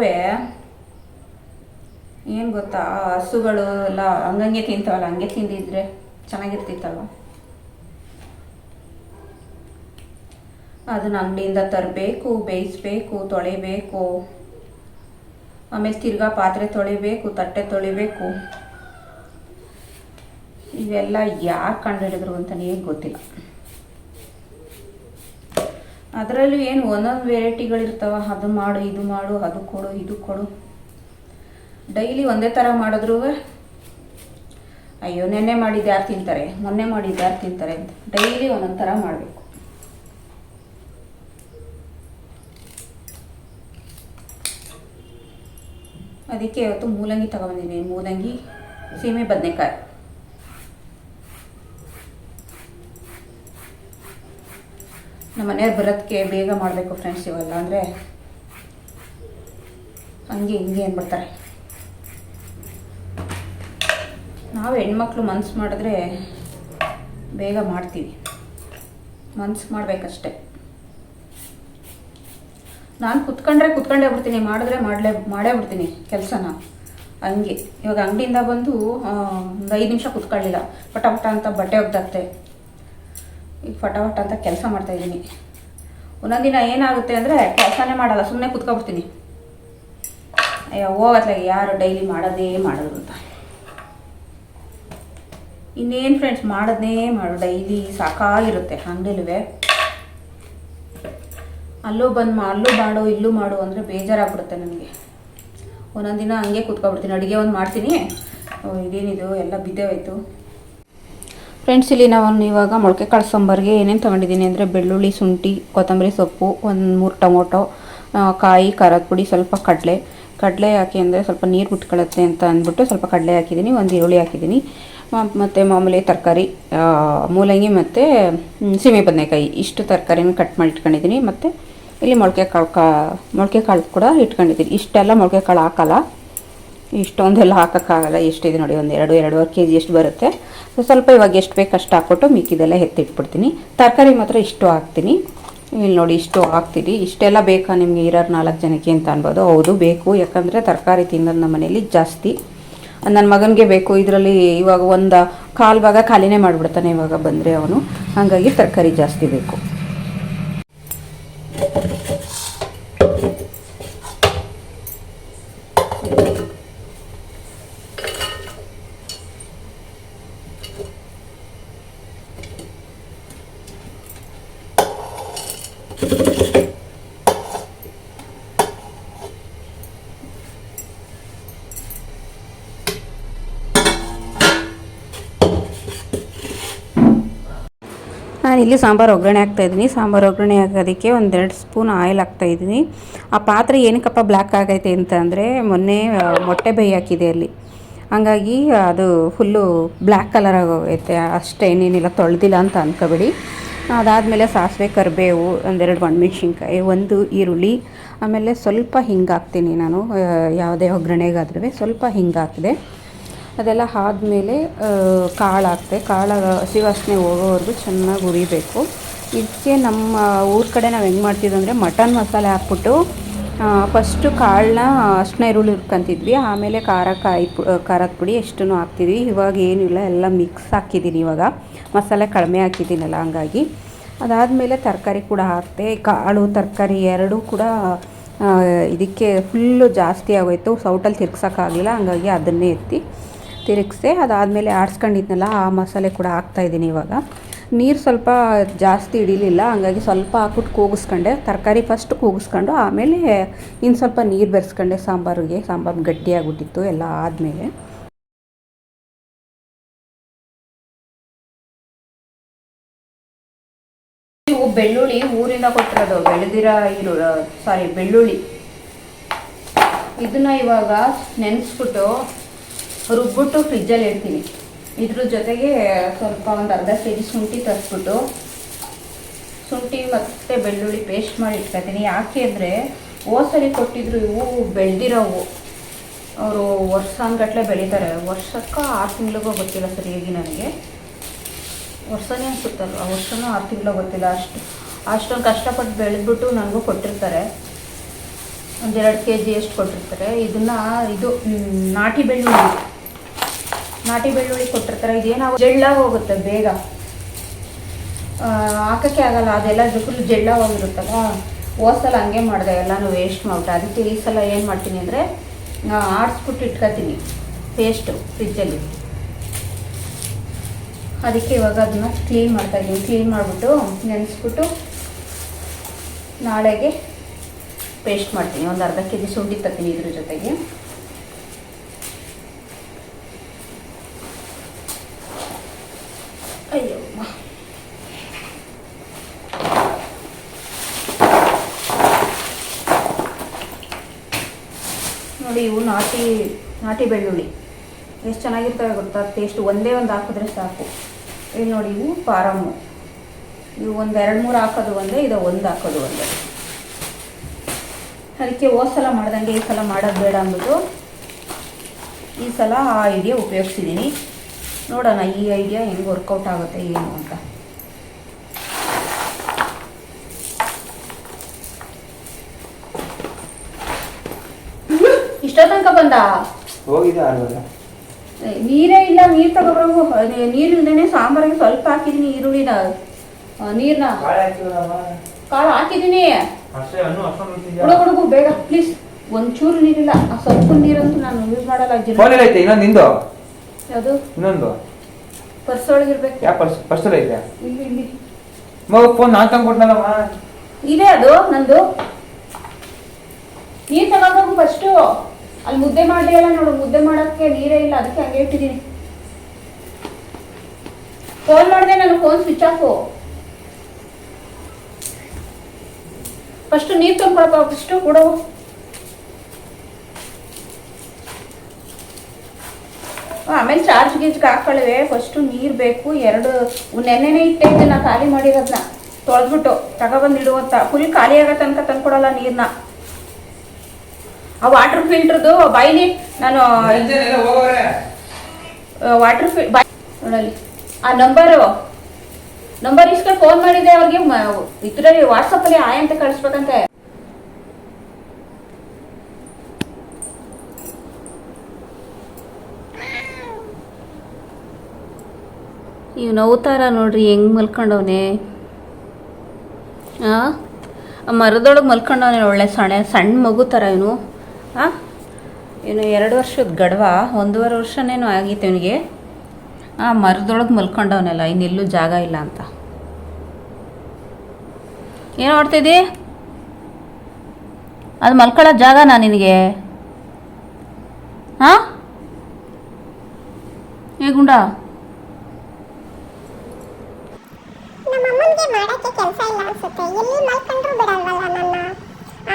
ಏನು ಗೊತ್ತಾ, ಹಸುಗಳು ಎಲ್ಲ ಹಂಗಂಗೆ ತಿಂತಾವಲ್ಲ, ಹಂಗೆ ತಿಂದಿದ್ರೆ ಚೆನ್ನಾಗಿರ್ತಿತ್ತಲ್ವ. ಅದನ್ನ ಅಂಗಡಿಯಿಂದ ತರಬೇಕು, ಬೇಯಿಸ್ಬೇಕು, ತೊಳಿಬೇಕು, ಆಮೇಲೆ ತಿರ್ಗಾ ಪಾತ್ರೆ ತೊಳಿಬೇಕು, ತಟ್ಟೆ ತೊಳಿಬೇಕು. ಇವೆಲ್ಲ ಯಾರು ಕಂಡುಹಿಡಿದ್ರು ಅಂತಲೇ ಗೊತ್ತಿಲ್ಲ. ಅದರಲ್ಲೂ ಏನು ಒಂದೊಂದು ವೆರೈಟಿಗಳಿರ್ತಾವ, ಅದು ಮಾಡು, ಇದು ಮಾಡು, ಅದು ಕೊಡು, ಇದು ಕೊಡು. ಡೈಲಿ ಒಂದೇ ಥರ ಮಾಡಿದ್ರು ಅಯ್ಯೋ ನೆನ್ನೆ ಮಾಡಿದ್ದು ಯಾರು ತಿಂತಾರೆ, ಮೊನ್ನೆ ಮಾಡಿದ್ದು ಯಾರು ತಿಂತಾರೆ ಅಂತ ಡೈಲಿ ಒಂದೊಂದು ಥರ ಮಾಡಬೇಕು. ಅದಕ್ಕೆ ಇವತ್ತು ಮೂಲಂಗಿ ತಗೊಂಡಿದ್ದೀನಿ. ಮೂಲಂಗಿ, ಸೀಮೆ ಬದನೆಕಾಯಿ. ನಮ್ಮ ಮನೆಯವ್ರು ಬರೋದಕ್ಕೆ ಬೇಗ ಮಾಡಬೇಕು ಫ್ರೆಂಡ್ಸ್. ಇವೆಲ್ಲ ಅಂದರೆ ಹಂಗೆ ಹಿಂಗೆ ಅಂದ್ಬಿಡ್ತಾರೆ. ನಾವು ಹೆಣ್ಮಕ್ಳು ಮನ್ಸು ಮಾಡಿದ್ರೆ ಬೇಗ ಮಾಡ್ತೀವಿ, ಮನ್ಸು ಮಾಡಬೇಕಷ್ಟೆ. ನಾನು ಕುತ್ಕೊಂಡೇ ಬಿಡ್ತೀನಿ, ಮಾಡಿದ್ರೆ ಮಾಡೇ ಬಿಡ್ತೀನಿ ಕೆಲಸನ ಹಂಗೆ. ಇವಾಗ ಅಂಗಡಿಯಿಂದ ಬಂದು ಒಂದು 5 ನಿಮಿಷ ಕುತ್ಕೊಳ್ಳಿಲ್ಲ, ಪಟ ಅಂತ ಬಟ್ಟೆ ಒಗ್ದಾಕ್ತೆ, ಈಗ ಪಟ ಅಂತ ಕೆಲಸ ಮಾಡ್ತಾಯಿದ್ದೀನಿ. ಒಂದೊಂದು ದಿನ ಏನಾಗುತ್ತೆ ಅಂದರೆ ಕೆಲಸನೇ ಮಾಡಲ್ಲ, ಸುಮ್ಮನೆ ಕುತ್ಕೊಬಿಡ್ತೀನಿ. ಅಯ್ಯೋ ಹೋಗತ್ಲಾಗ ಯಾರು ಡೈಲಿ ಮಾಡೋದು ಅಂತ. ಇನ್ನೇನು ಫ್ರೆಂಡ್ಸ್, ಮಾಡೋದನ್ನೇ ಮಾಡು ಡೈಲಿ, ಸಾಕಾಗಿರುತ್ತೆ. ಅಂಗಡಿಲುವೆ ಅಲ್ಲೂ ಮಾಡು ಇಲ್ಲೂ ಮಾಡು ಅಂದರೆ ಬೇಜಾರಾಗ್ಬಿಡುತ್ತೆ ನನಗೆ. ಒಂದೊಂದು ದಿನ ಹಂಗೆ ಕೂತ್ಕೊಬಿಡ್ತೀನಿ. ಅಡುಗೆ ಒಂದು ಮಾಡ್ತೀನಿ, ಇದೇನಿದು ಎಲ್ಲ ಬಿದ್ದೇ ಹೋಯ್ತು. ಫ್ರೆಂಡ್ಸ್, ಇಲ್ಲಿ ನಾನು ಇವಾಗ ಮೊಳಕೆ ಕಾಳು ಸಾಂಬಾರಿಗೆ ಏನೇನು ತೊಗೊಂಡಿದ್ದೀನಿ ಅಂದರೆ ಬೆಳ್ಳುಳ್ಳಿ, ಶುಂಠಿ, ಕೊತ್ತಂಬರಿ ಸೊಪ್ಪು, ಒಂದು 3 ಟೊಮೊಟೊ, ಕಾಯಿ, ಖಾರದ ಪುಡಿ, ಸ್ವಲ್ಪ ಕಡಲೆ ಹಾಕಿ ಅಂದರೆ ಸ್ವಲ್ಪ ನೀರು ಬಿಟ್ಕೊಳ್ಳುತ್ತೆ ಅಂತ ಅಂದ್ಬಿಟ್ಟು ಸ್ವಲ್ಪ ಕಡಲೆ ಹಾಕಿದ್ದೀನಿ, ಒಂದು ಈರುಳ್ಳಿ ಹಾಕಿದ್ದೀನಿ, ಮತ್ತು ಮಾಮೂಲಿ ತರಕಾರಿ ಮೂಲಂಗಿ ಮತ್ತು ಸೀಮೆ ಬದನೆಕಾಯಿ, ಇಷ್ಟು ತರಕಾರಿನ ಕಟ್ ಮಾಡಿ ಇಟ್ಕೊಂಡಿದ್ದೀನಿ. ಮತ್ತು ಇಲ್ಲಿ ಮೊಳಕೆ ಕಾಳು ಕೂಡ ಇಟ್ಕೊಂಡಿದ್ದೀನಿ. ಇಷ್ಟೆಲ್ಲ ಮೊಳಕೆ ಕಾಳು ಹಾಕಲ್ಲ, ಇಷ್ಟೊಂದೆಲ್ಲ ಹಾಕೋಕ್ಕಾಗಲ್ಲ. ಎಷ್ಟಿದೆ ನೋಡಿ, ಒಂದು 2-2.5 kg ಎಷ್ಟು ಬರುತ್ತೆ. ಸ್ವಲ್ಪ ಇವಾಗ ಎಷ್ಟು ಬೇಕು ಅಷ್ಟು ಹಾಕ್ಬಿಟ್ಟು ಮಿಕ್ಕಿದೆಲ್ಲ ಎತ್ತಿಟ್ಬಿಡ್ತೀನಿ. ತರಕಾರಿ ಮಾತ್ರ ಇಷ್ಟು ಹಾಕ್ತೀನಿ. ಇಲ್ಲಿ ನೋಡಿ ಇಷ್ಟು ಹಾಕ್ತೀನಿ. ಇಷ್ಟೆಲ್ಲ ಬೇಕಾ ನಿಮಗೆ ಇರೋರು 4 ಜನಕ್ಕೆ ಅಂತ ಅನ್ಬೋದು. ಹೌದು ಬೇಕು, ಯಾಕಂದರೆ ತರಕಾರಿ ತಿನ್ನೋದು ನಮ್ಮ ಮನೇಲಿ ಜಾಸ್ತಿ. ನನ್ನ ಮಗನಿಗೆ ಬೇಕು. ಇದರಲ್ಲಿ ಇವಾಗ ಒಂದು 1/4 ಭಾಗ ಖಾಲಿನೇ ಮಾಡಿಬಿಡ್ತಾನೆ ಇವಾಗ ಬಂದರೆ ಅವನು. ಹಾಗಾಗಿ ತರಕಾರಿ ಜಾಸ್ತಿ ಬೇಕು. ನಾನಿಲ್ಲಿ ಸಾಂಬಾರು ಒಗ್ಗರಣೆ ಹಾಕ್ತಾಯಿದ್ದೀನಿ. ಸಾಂಬಾರು ಒಗ್ಗರಣೆ ಹಾಕೋದಕ್ಕೆ 1-2 ಸ್ಪೂನ್ ಆಯಿಲ್ ಹಾಕ್ತಾಯಿದ್ದೀನಿ. ಆ ಪಾತ್ರೆ ಏನಕ್ಕಪ್ಪ ಬ್ಲ್ಯಾಕ್ ಆಗೈತೆ ಅಂತ ಅಂದರೆ ಮೊನ್ನೆ ಮೊಟ್ಟೆ ಬೇಯಿ ಹಾಕಿದೆ ಅಲ್ಲಿ, ಹಾಗಾಗಿ ಅದು ಫುಲ್ಲು ಬ್ಲ್ಯಾಕ್ ಕಲರ್ ಆಗೋಗೈತೆ. ಅಷ್ಟೇ, ಏನೇನಿಲ್ಲ, ತೊಳೆದಿಲ್ಲ ಅಂತ ಅಂದ್ಕೋಬೇಡಿ. ಅದಾದಮೇಲೆ ಸಾಸಿವೆ, ಕರಿಬೇವು, 1-2 ಒಣಮೆಣ್ಸಿನ್ಕಾಯಿ, 1 ಈರುಳ್ಳಿ, ಆಮೇಲೆ ಸ್ವಲ್ಪ ಹಿಂಗೆ ಹಾಕ್ತೀನಿ ನಾನು. ಯಾವುದೇ ಒಗ್ಗರಣೆಗಾದ್ರೂ ಸ್ವಲ್ಪ ಹಿಂಗೆ ಹಾಕಿದೆ. ಅದೆಲ್ಲ ಆದಮೇಲೆ ಕಾಳು ಹಾಕ್ತೆ. ಕಾಳು ಹಸಿ ವಾಸನೆ ಹೋಗೋವರೆಗೂ ಚೆನ್ನಾಗಿ ಹುರಿಬೇಕು. ಇದಕ್ಕೆ ನಮ್ಮ ಊರ ಕಡೆ ನಾವು ಹೆಂಗೆ ಮಾಡ್ತಿದ್ವಿ ಅಂದರೆ ಮಟನ್ ಮಸಾಲೆ ಹಾಕ್ಬಿಟ್ಟು ಫಸ್ಟು ಕಾಳನ್ನ ಅಷ್ಟನ್ನ ಈರುಳ್ಳಿ ಹುರ್ಕೊಂತಿದ್ವಿ, ಆಮೇಲೆ ಖಾರದ ಪುಡಿ ಎಷ್ಟೂ ಹಾಕ್ತಿದ್ವಿ. ಇವಾಗ ಏನಿಲ್ಲ, ಎಲ್ಲ ಮಿಕ್ಸ್ ಹಾಕಿದ್ದೀನಿ. ಇವಾಗ ಮಸಾಲೆ ಕಡಿಮೆ ಹಾಕಿದ್ದೀನಲ್ಲ, ಹಂಗಾಗಿ. ಅದಾದಮೇಲೆ ತರಕಾರಿ ಕೂಡ ಹಾಕ್ತೆ. ಕಾಳು ತರಕಾರಿ ಎರಡೂ ಕೂಡ ಇದಕ್ಕೆ ಫುಲ್ಲು ಜಾಸ್ತಿ ಆಗೋಯ್ತು, ಸೌಟಲ್ಲಿ ತಿರ್ಗ್ಸೋಕ್ಕಾಗಲಿಲ್ಲ, ಹಂಗಾಗಿ ಅದನ್ನೇ ಎತ್ತಿ ತಿರುಗಿಸ್ದೆ. ಅದಾದಮೇಲೆ ಆಡಿಸ್ಕೊಂಡಿದ್ನಲ್ಲ ಆ ಮಸಾಲೆ ಕೂಡ ಹಾಕ್ತಾಯಿದ್ದೀನಿ. ಇವಾಗ ನೀರು ಸ್ವಲ್ಪ ಜಾಸ್ತಿ ಹಿಡಿಲಿಲ್ಲ, ಹಂಗಾಗಿ ಸ್ವಲ್ಪ ಹಾಕ್ಬಿಟ್ಟು ಕೂಗಿಸ್ಕೊಂಡೆ. ತರಕಾರಿ ಫಸ್ಟ್ ಕೂಗಿಸ್ಕೊಂಡು ಆಮೇಲೆ ಇನ್ನು ಸ್ವಲ್ಪ ನೀರು ಬೆರೆಸ್ಕೊಂಡೆ ಸಾಂಬಾರು ಗಟ್ಟಿಯಾಗ್ಬಿಟ್ಟಿತ್ತು ಎಲ್ಲ ಆದಮೇಲೆ. ಇವು ಬೆಳ್ಳುಳ್ಳಿ ಊರಿಂದ ಕೊಟ್ಟಿರೋದು, ಬೆಳ್ಳುಳ್ಳಿ. ಇದನ್ನ ಇವಾಗ ನೆನೆಸ್ಬಿಟ್ಟು ರುಬ್ಬಿಟ್ಟು ಫ್ರಿಜ್ಜಲ್ಲಿ ಇಡ್ತೀನಿ. ಇದ್ರ ಜೊತೆಗೆ ಸ್ವಲ್ಪ ಒಂದು ಅರ್ಧ kg ಶುಂಠಿ ತರಿಸ್ಬಿಟ್ಟು ಶುಂಠಿ ಮತ್ತು ಬೆಳ್ಳುಳ್ಳಿ ಪೇಸ್ಟ್ ಮಾಡಿ ಇಟ್ಕೊತೀನಿ. ಯಾಕೆ ಅಂದರೆ ಓಸಲಿ ಕೊಟ್ಟಿದ್ರು, ಇವು ಬೆಳೆದಿರೋವು. ಅವರು ವರ್ಷಾನ್ಗಟ್ಲೆ ಬೆಳೀತಾರೆ. ವರ್ಷಕ್ಕೆ 6 ತಿಂಗಳಿಗೋ ಗೊತ್ತಿಲ್ಲ ಸರಿಯಾಗಿ ನನಗೆ, ವರ್ಷನೇ ಅನಿಸುತ್ತಲ್ವ, ವರ್ಷನೂ 6 ತಿಂಗಳು ಗೊತ್ತಿಲ್ಲ. ಅಷ್ಟೊಂದು ಕಷ್ಟಪಟ್ಟು ಬೆಳೆದ್ಬಿಟ್ಟು ನನಗೂ ಕೊಟ್ಟಿರ್ತಾರೆ. ಒಂದು 2 kg ಎಷ್ಟು ಕೊಟ್ಟಿರ್ತಾರೆ. ಇದನ್ನು ನಾಟಿ ಬೆಳ್ಳುಳ್ಳಿ ಕೊಟ್ಟಿರ್ತಾರೆ. ಇದೇನಾಗ ಜಳ್ಳ ಹೋಗುತ್ತೆ ಬೇಗ, ಹಾಕೋಕ್ಕೆ ಆಗಲ್ಲ. ಅದೆಲ್ಲ ಫುಲ್ ಜಳ್ಳ ಹೋಗಿರುತ್ತಲ್ಲ. ಹೋದ್ಸಲ ಹಂಗೆ ಮಾಡಿದೆ, ಎಲ್ಲನೂ ವೇಸ್ಟ್ ಮಾಡ್ಬಿಟ್ಟೆ. ಅದಕ್ಕೆ ಈ ಸಲ ಏನು ಮಾಡ್ತೀನಿ ಅಂದರೆ ಆಡಿಸ್ಬಿಟ್ಟು ಇಟ್ಕೊತೀನಿ ಪೇಸ್ಟು ಫ್ರಿಜ್ಜಲ್ಲಿ. ಅದಕ್ಕೆ ಇವಾಗ ಅದನ್ನು ಕ್ಲೀನ್ ಮಾಡ್ತಾಯಿದ್ದೀನಿ. ಕ್ಲೀನ್ ಮಾಡಿಬಿಟ್ಟು ನೆನೆಸ್ಬಿಟ್ಟು ನಾಳೆಗೆ ಪೇಸ್ಟ್ ಮಾಡ್ತೀನಿ. ಒಂದು ಅರ್ಧ kg ಶುಂಠಿ ತತ್ತೀನಿ ಇದ್ರ ಜೊತೆಗೆ. ಅಯ್ಯೋ ನೋಡಿ, ಇವು ನಾಟಿ ಬೆಳ್ಳುಳ್ಳಿ ಎಷ್ಟು ಚೆನ್ನಾಗಿರ್ತವೆ ಗೊತ್ತಾ ಟೇಸ್ಟ್. ಒಂದೇ ಒಂದು ಹಾಕಿದ್ರೆ ಸಾಕು. ಇಲ್ಲಿ ನೋಡಿ, ಇವು ಪಾರಮ್ಮು. ಇವು ಒಂದು 2-3 ಹಾಕೋದು ಒಂದೇ, ಇದು ಒಂದು ಹಾಕೋದು ಒಂದೇ. ಅದಕ್ಕೆ ಹೋದ ಸಲ ಮಾಡ್ದಂಗೆ ಈ ಸಲ ಮಾಡೋದು ಬೇಡ ಅಂದ್ಬಿಟ್ಟು ಈ ಸಲ ಆ ಐಡಿಯಾ ಉಪಯೋಗಿಸಿದ್ದೀನಿ. ನೋಡೋಣ ಈ ಐಡಿಯಾ ಹೆಂಗೆ ವರ್ಕೌಟ್ ಆಗುತ್ತೆ ಏನು ಅಂತ. ಇಷ್ಟೋ ತನಕ ಬಂದ ಹೋಗಿದೆ ನೀರೇ ಇಲ್ಲ. ನೀರು ತಗೊಬರೋಗು. ನೀರಿಲ್ದೇನೆ ಸಾಂಬಾರಿಗೆ ಸ್ವಲ್ಪ ಹಾಕಿದ್ದೀನಿ ಈರುಳ್ಳಿನ, ನೀರನ್ನ ಕಾಳು ಹಾಕಿದ್ದೀನಿ. ಹುಡುಗು ಬೇಗ ಪ್ಲೀಸ್. ಒಂಚೂರು ನೀರಿಲ್ಲ. ಆ ಸ್ವಲ್ಪ ನೀರಂತೂ ನಾನು ಯೂಸ್ ಮಾಡಲ್ಲ. ಇನ್ನೊಂದು ಯಾವುದು? ಇನ್ನೊಂದು ಪರ್ಸ್ ಒಳಗಿರ್ಬೇಕು. ಯಾವ ಪರ್ಸ್ ಐತೆ? ಇಲ್ಲಿ ಫೋನ್ ನಾನು ತಂದ್ಕೊಟ್ನಲ್ಲಮ್ಮ. ಇದೆ ಅದು ನಂದು. ನೀರು ತಗೊಂಡೋಗು ಫಸ್ಟು. ಅಲ್ಲಿ ಮುದ್ದೆ ಮಾಡಲಿಲ್ಲ ನೋಡು, ಮುದ್ದೆ ಮಾಡೋಕ್ಕೆ ನೀರೇ ಇಲ್ಲ. ಅದಕ್ಕೆ ಹಂಗೆ ಇಟ್ಟಿದ್ದೀನಿ. ಫೋನ್ ಮಾಡಿದೆ, ನಾನು ಫೋನ್ ಸ್ವಿಚ್ ಆಫು. ಫಸ್ಟು ನೀರು ತಂದ್ಕೊಳಪ್ಪ. ಫಸ್ಟು ಕೊಡು. ಆಮೇಲೆ ಚಾರ್ಜ್ ಗೀಜ್ಗೆ ಹಾಕೊಳ್ಳಿವೆ. ಫಸ್ಟು ನೀರು ಬೇಕು. 2 ನೆನ್ನೆನೇ ಇಟ್ಟೈತೆ ನಾ ಖಾಲಿ ಮಾಡಿರೋದನ್ನ ತೊಳೆದ್ಬಿಟ್ಟು ತಗೊಬಂದಿಡುವಂತ. ಫುಲ್ ಖಾಲಿ ಆಗೋ ತನಕ ತಂದ್ಕೊಡಲ್ಲ ನೀರನ್ನ. ಆ ವಾಟರ್ ಫಿಲ್ಟ್ರದ್ದು ಬೈಲಿ ನಾನು ವಾಟರ್ ನೋಡಲಿ ಆ ನಂಬರ್ ಇಸ್ಕೊಂಡು ಫೋನ್ ಮಾಡಿದ್ದೆ ಅವ್ರಿಗೆ. ಇದರಲ್ಲಿ ವಾಟ್ಸಪ್ಪಲ್ಲಿ ಆಯ್ ಅಂತ ಕಳಿಸ್ಬೇಕಂತೆ. ಇವ್ ನವ್ತಾರ ನೋಡ್ರಿ ಹೆಂಗ್ ಮಲ್ಕೊಂಡವನೆ. ಮರದೊಳಗೆ ಮಲ್ಕೊಂಡವನೆ. ಒಳ್ಳೆ ಸಣ್ಣ ಮಗು ಥರ ಇವನು. ಇವನು 2 ವರ್ಷದ ಗಡವ, 1.5 ವರ್ಷನೇನು ಆಗಿತ್ತು ಇವನಿಗೆ. ಮರದೊಳಗೆ ಮಲ್ಕೊಂಡವನೆಲ್ಲ, ಇನ್ನೆಲ್ಲೂ ಜಾಗ ಇಲ್ಲ ಅಂತ. ಏನು ಮಾಡ್ತಿದ್ದಿ? ಅದು ಮಲ್ಕೊಳ್ಳೋ ಜಾಗನಾ ನಿನಗೆ? ಏ ಗುಂಡ, ನಮ್ಮಮ್ಮನಿಗೆ ಮಾಡಕ್ಕೆ ಕೆಲಸ ಇಲ್ಲ ಅನ್ಸುತ್ತೆ. ಎಲ್ಲಿ ಮಲ್ಕೊಂಡ್ರು ಬಿಡಲ್ವಲ್ಲ ನನ್ನ.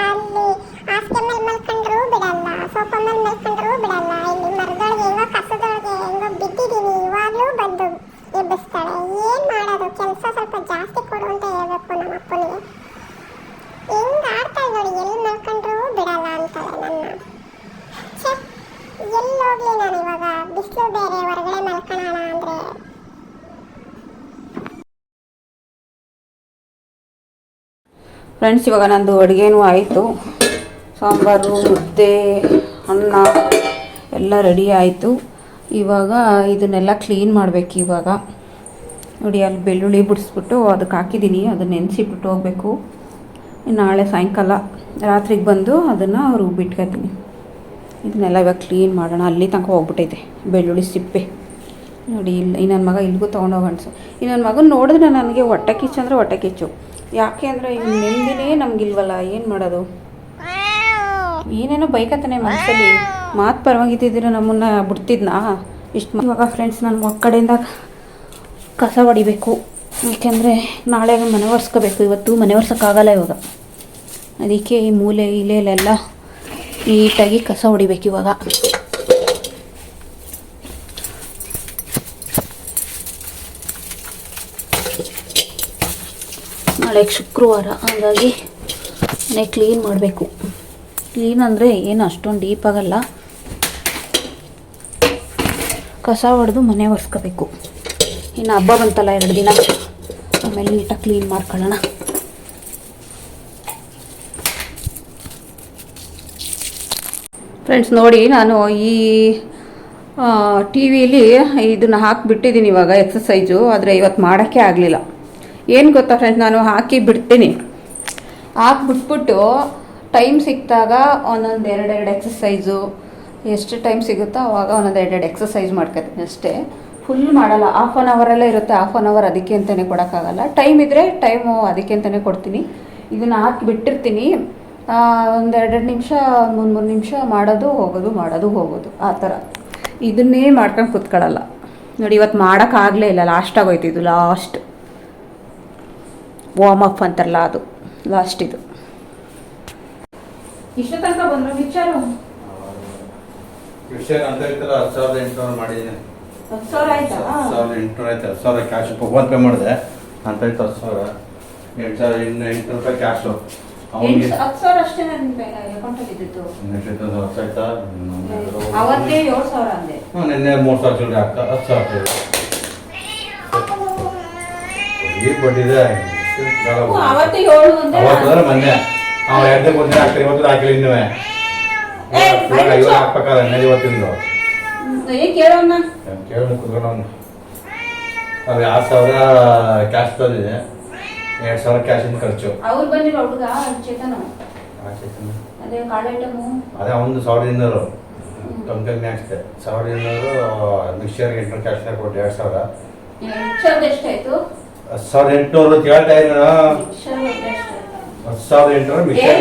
ಅಲ್ಲಿ ಹಾಸಿಗೆ ಮೇಲೆ ಮಲ್ಕೊಂಡ್ರು ಬಿಡಲ್ಲ, ಸೋಫಾ ಮೇಲೆ ಮಲ್ಕೊಂಡ್ರು ಬಿಡಲ್ಲ. ಇಲ್ಲಿ ಮರದೊಳಗೆ ಹೆಂಗೋ ಕಸದೊಳಗೆ ಹೆಂಗೋ ಬಿದ್ದಿದ್ದೀನಿ, ಇವಾಗಲೂ ಬಂದು ಎಬ್ಬಿಸ್ತಾಳೆ. ಏನು ಮಾಡೋದು? ಕೆಲಸ ಸ್ವಲ್ಪ ಜಾಸ್ತಿ ಕೊಡು ಅಂತ ಹೇಳ್ಬೇಕು ನಮ್ಮ ಅಪ್ಪನಿಗೆ. ಹೆಂಗೆ ಆಡ್ತಾಳೆ ನೋಡಿ, ಎಲ್ಲಿ ಮಲ್ಕೊಂಡ್ರು ಬಿಡಲ್ಲ ಅಂತಾಳೆ ನನ್ನ. ಛೆ, ಎಲ್ಲಿ ಹೋಗ್ಲಿ ನಾನು ಇವಾಗ? ಬಿಸಿಲು ಬೇರೆ, ಹೊರಗಡೆ ಮಲ್ಕೊಳ್ಳೋಣ ಅಂದರೆ. ಫ್ರೆಂಡ್ಸ್, ಇವಾಗ ನಂದು ಅಡುಗೆನೂ ಆಯಿತು. ಸಾಂಬಾರು, ಮುದ್ದೆ, ಅನ್ನ ಎಲ್ಲ ರೆಡಿ ಆಯಿತು. ಇವಾಗ ಇದನ್ನೆಲ್ಲ ಕ್ಲೀನ್ ಮಾಡಬೇಕು. ಇವಾಗ ನೋಡಿ, ಅಲ್ಲಿ ಬೆಳ್ಳುಳ್ಳಿ ಬಿಡಿಸ್ಬಿಟ್ಟು ಅದಕ್ಕೆ ಹಾಕಿದ್ದೀನಿ. ಅದನ್ನು ನೆನೆಸಿಬಿಟ್ಟು ಹೋಗಬೇಕು. ನಾಳೆ ಸಾಯಂಕಾಲ ರಾತ್ರಿಗೆ ಬಂದು ಅದನ್ನು ರುಬ್ಬಿಟ್ಕೊತೀನಿ. ಇದನ್ನೆಲ್ಲ ಇವಾಗ ಕ್ಲೀನ್ ಮಾಡೋಣ. ಅಲ್ಲಿ ತನಕ ಹೋಗ್ಬಿಟ್ಟೈತೆ ಬೆಳ್ಳುಳ್ಳಿ ಸಿಪ್ಪೆ ನೋಡಿ. ಇಲ್ಲಿ ನನ್ನ ಮಗ ಇಲ್ಲಿಗೂ ತೊಗೊಂಡೋಗಿ ಅನ್ಸು. ಈ ನನ್ನ ಮಗನ ನೋಡಿದ್ರೆ ನನಗೆ ಹೊಟ್ಟೆ ಕಿಚ್ಚು ಅಂದರೆ ಹೊಟ್ಟೆ ಕಿಚ್ಚು. ಯಾಕೆ ಅಂದರೆ ಇವ್ನು ನೆಮ್ಮದಿನೇ ನಮಗಿಲ್ವಲ್ಲ, ಏನು ಮಾಡೋದು? ಏನೇನೋ ಬೈಕತ್ತಾನೆ ಮನಸ್ಸಲ್ಲಿ. ಮಾತು ಪರವಾಗಿದ್ದಿದ್ರೆ ನಮ್ಮನ್ನು ಬಿಡ್ತಿದ್ನಾ ಇಷ್ಟು. ಇವಾಗ ಫ್ರೆಂಡ್ಸ್, ನನ್ನ ಕಡೆಯಿಂದ ಕಸ ಹೊಡಿಬೇಕು. ಏಕೆಂದರೆ ನಾಳೆ ಮನೆ ಒರೆಸ್ಕೋಬೇಕು. ಇವತ್ತು ಮನೆ ಒರ್ಸೋಕ್ಕಾಗಲ್ಲ ಇವಾಗ. ಅದಕ್ಕೆ ಈ ಮೂಲೆ ಇಲೆಲ್ಲ ನೀಟಾಗಿ ಕಸ ಹೊಡಿಬೇಕು ಇವಾಗ. ನಾಳೆಗೆ ಶುಕ್ರವಾರ, ಹಾಗಾಗಿ ಮನೆ ಕ್ಲೀನ್ ಮಾಡಬೇಕು. ಕ್ಲೀನ್ ಅಂದರೆ ಏನು ಅಷ್ಟೊಂದು ಡೀಪ್ ಆಗಲ್ಲ. ಕಸ ಹೊಡೆದು ಮನೆ ಒರೆಸ್ಕೋಬೇಕು. ಇನ್ನು ಹಬ್ಬ ಬಂತಲ್ಲ 2 ದಿನ, ಆಮೇಲೆ ನೀಟಾಗಿ ಕ್ಲೀನ್ ಮಾಡ್ಕೊಳ್ಳೋಣ. ಫ್ರೆಂಡ್ಸ್ ನೋಡಿ, ನಾನು ಈ ಟಿ ವಿಲಿ ಇದನ್ನು ಹಾಕಿಬಿಟ್ಟಿದ್ದೀನಿ ಇವಾಗ ಎಕ್ಸಸೈಜು. ಆದರೆ ಇವತ್ತು ಮಾಡೋಕ್ಕೆ ಆಗಲಿಲ್ಲ. ಏನು ಗೊತ್ತಾ ಫ್ರೆಂಡ್ಸ್, ನಾನು ಹಾಕಿ ಬಿಡ್ತೀನಿ. ಹಾಕ್ಬಿಟ್ಬಿಟ್ಟು ಟೈಮ್ ಸಿಕ್ಕಿದಾಗ ಒಂದೊಂದು ಎರಡೆರಡು ಎಕ್ಸಸೈಜು, ಎಷ್ಟು ಟೈಮ್ ಸಿಗುತ್ತೋ ಆವಾಗ ಒಂದೊಂದು ಎರಡೆರಡು ಎಕ್ಸಸೈಜ್ ಮಾಡ್ಕೊತೀನಿ ಅಷ್ಟೇ. ಫುಲ್ ಮಾಡಲ್ಲ. 1/2 ಅವರಲ್ಲೇ ಇರುತ್ತೆ. 1/2 ಅವರ್ ಅದಕ್ಕೆ ಅಂತಲೇ ಕೊಡೋಕ್ಕಾಗಲ್ಲ. ಟೈಮ್ ಇದ್ದರೆ ಟೈಮು ಅದಕ್ಕೆ ಅಂತಲೇ ಕೊಡ್ತೀನಿ. ಇದನ್ನು ಹಾಕಿ ಬಿಟ್ಟಿರ್ತೀನಿ. ಒಂದು 2 ನಿಮಿಷ 3 ನಿಮಿಷ ಮಾಡೋದು ಹೋಗೋದು ಆ ಥರ. ಇದನ್ನೇ ಮಾಡ್ಕೊಂಡು ಕೂತ್ಕೊಳ್ಳಲ್ಲ. ನೋಡಿ, ಇವತ್ತು ಮಾಡೋಕ್ಕಾಗಲೇ ಇಲ್ಲ. ಲಾಸ್ಟ್ ಆಗೋಯ್ತು. ಇದು ಲಾಸ್ಟ್ ವಾರ್ಮ್ ಅಪ್ ಅಂತಾರಲ್ಲ, ಅದು ಲಾಸ್ಟ್. ಇದು ಇಷ್ಟು ತನಕ ಬಂದ್ರು ವಿಚಾರ ಅಂತ ಹೇಳ್ತಾರೆ. 10,800 ಮಾಡಿದ್ದೀನಿ. 10,000 ಆಯ್ತಾ? 10,800 ಆಯ್ತು. 10,000 ಕ್ಯಾಶ್ ಫೋನ್ ಪೇ ಮಾಡಿದೆ ಅಂತ ಹೇಳ್ತು. 10,000 8,800 ರೂಪಾಯಿ ಕ್ಯಾಶು. ಅವನಿಗೆ 10,000 ಅಷ್ಟೇ ನನ್ನ ಅಕೌಂಟಲ್ಲಿ ಇದ್ದಿತ್ತು. ಆಯ್ತಾ? ಅವತ್ತೇ 7,000 ಅಂದೆ. ನಿನ್ನೆ 3,000 ಚಿಲ್ಲರೆ ಆಗ್ತಾ 10,000 ಈಗ ಕೊಟ್ಟಿದೆ. ಅವತ್ತೇ 7 ಅಂದೆ. ಅವತ್ತು ಮೊನ್ನೆ ಅವ 2 ಕೊಟ್ಟಿದ್ರೆ ಆಗ್ತಾರೆ. ಇವತ್ತು ಹಾಕಿಲ್ಲ. ಇನ್ನೂ ಹಾಕ್ಬೇಕಾದ್ರೆ ಇವತ್ತಿಂದು ಕೇಳೋಣ. ಕೇಳಿ ಕುತ್ಕೊಂಡು ಅದು 2,000 ಕ್ಯಾಶ್ ತಂದಿದೆ. 2,000 ಕ್ಯಾಶಿನ ಖರ್ಚು. ಅವ್ರು ಬಂದಿರೋ ಹುಡುಗ ಚೇತನ, ಅದೇ ಕಾಳು ಐಟಮು. ಅದೇ ಅವನು 1,200 ಕಂಪನಿ ಅಷ್ಟೇ. 1,200 ಮಿಕ್ಸ್ಚರ್ಗೆ 800 ಕ್ಯಾಶ್ನ ಕೊಟ್ಟು 2,000. ಎಷ್ಟಾಯ್ತು? 10,800 ಕೇಳ್ತಾ ಇದ್ದೀನ. 10,800 ಮಿಕ್ಸ್ಚರ್